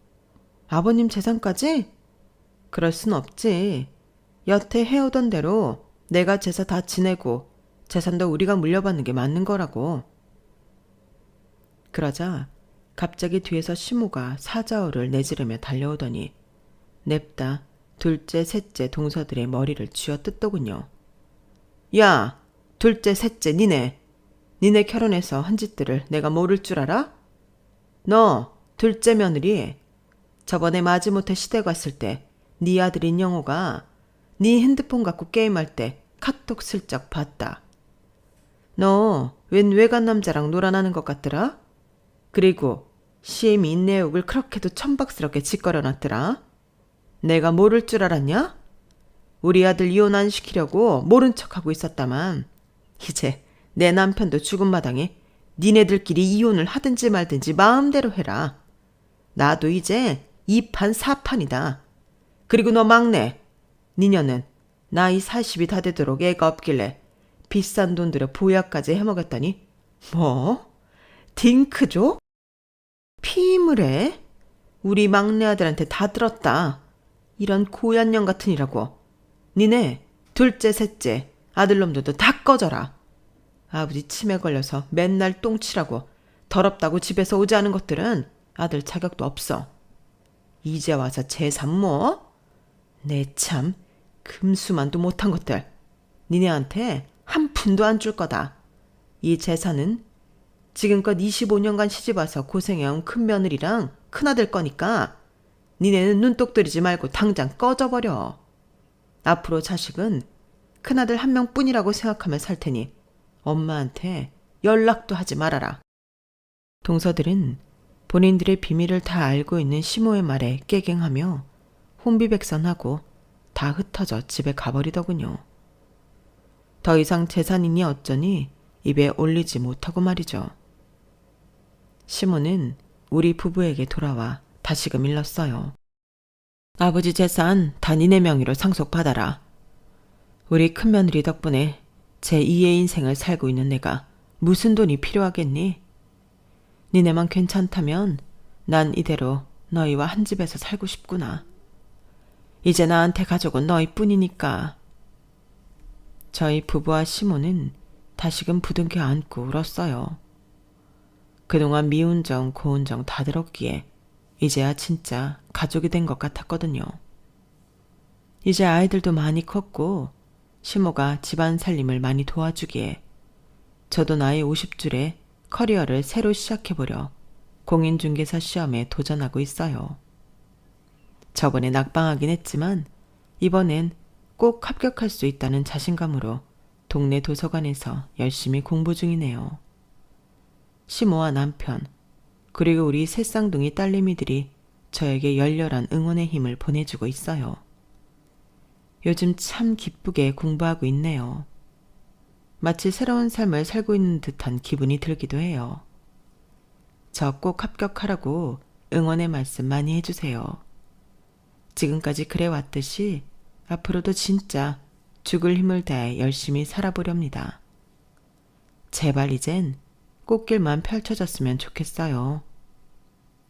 아버님 재산까지? 그럴 순 없지. 여태 해오던 대로 내가 제사 다 지내고 재산도 우리가 물려받는 게 맞는 거라고. 그러자 갑자기 뒤에서 시모가 사자어를 내지르며 달려오더니 냅다 둘째, 셋째 동서들의 머리를 쥐어뜯더군요. 야, 둘째, 셋째 니네 결혼해서 한 짓들을 내가 모를 줄 알아? 너 둘째 며느리 저번에 마지못해 시댁 왔을 때 네 아들인 영호가 네 핸드폰 갖고 게임할 때 카톡 슬쩍 봤다. 너 웬 외간 남자랑 놀아나는 것 같더라? 그리고 시엠이 인내욕을 그렇게도 천박스럽게 짓거려놨더라. 내가 모를 줄 알았냐? 우리 아들 이혼 안 시키려고 모른 척하고 있었다만 이제 내 남편도 죽은 마당에 니네들끼리 이혼을 하든지 말든지 마음대로 해라. 나도 이제 2판 4판이다. 그리고 너 막내, 니녀는 나이 40이 다 되도록 애가 없길래 비싼 돈 들여 보약까지 해먹었다니 뭐? 딩크족? 피임을 해? 우리 막내 아들한테 다 들었다. 이런 고얀년 같으니라고. 니네 둘째 셋째 아들놈들도 다 꺼져라. 아버지 치매 걸려서 맨날 똥치라고 더럽다고 집에서 오지 않은 것들은 아들 자격도 없어. 이제 와서 재산 뭐? 내 참 금수만도 못한 것들. 니네한테 한 푼도 안 줄 거다. 이 재산은 지금껏 25년간 시집와서 고생해온 큰며느리랑 큰아들 거니까 니네는 눈독 들이지 말고 당장 꺼져버려. 앞으로 자식은 큰아들 한 명뿐이라고 생각하며 살 테니 엄마한테 연락도 하지 말아라. 동서들은 본인들의 비밀을 다 알고 있는 시모의 말에 깨갱하며 혼비백산하고 다 흩어져 집에 가버리더군요. 더 이상 재산이니 어쩌니 입에 올리지 못하고 말이죠. 시모는 우리 부부에게 돌아와 다시금 일렀어요. 아버지 재산 다 니네 명의로 상속받아라. 우리 큰며느리 덕분에 제2의 인생을 살고 있는 내가 무슨 돈이 필요하겠니? 니네만 괜찮다면 난 이대로 너희와 한 집에서 살고 싶구나. 이제 나한테 가족은 너희뿐이니까. 저희 부부와 시모는 다시금 부둥켜 안고 울었어요. 그동안 미운 정 고운 정 다 들었기에 이제야 진짜 가족이 된 것 같았거든요. 이제 아이들도 많이 컸고 시모가 집안 살림을 많이 도와주기에 저도 나이 50줄에 커리어를 새로 시작해보려 공인중개사 시험에 도전하고 있어요. 저번에 낙방하긴 했지만 이번엔 꼭 합격할 수 있다는 자신감으로 동네 도서관에서 열심히 공부 중이네요. 시모와 남편 그리고 우리 새 쌍둥이 딸내미들이 저에게 열렬한 응원의 힘을 보내주고 있어요. 요즘 참 기쁘게 공부하고 있네요. 마치 새로운 삶을 살고 있는 듯한 기분이 들기도 해요. 저 꼭 합격하라고 응원의 말씀 많이 해주세요. 지금까지 그래왔듯이 앞으로도 진짜 죽을 힘을 다해 열심히 살아보렵니다. 제발 이젠 꽃길만 펼쳐졌으면 좋겠어요.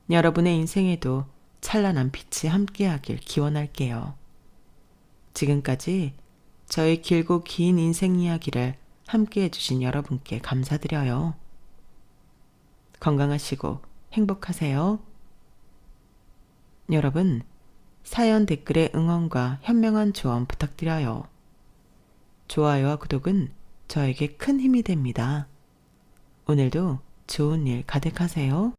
여러분의 인생에도 찬란한 빛이 함께하길 기원할게요. 지금까지 저의 길고 긴 인생 이야기를 함께해 주신 여러분께 감사드려요. 건강하시고 행복하세요. 여러분, 사연 댓글에 응원과 현명한 조언 부탁드려요. 좋아요와 구독은 저에게 큰 힘이 됩니다. 오늘도 좋은 일 가득하세요.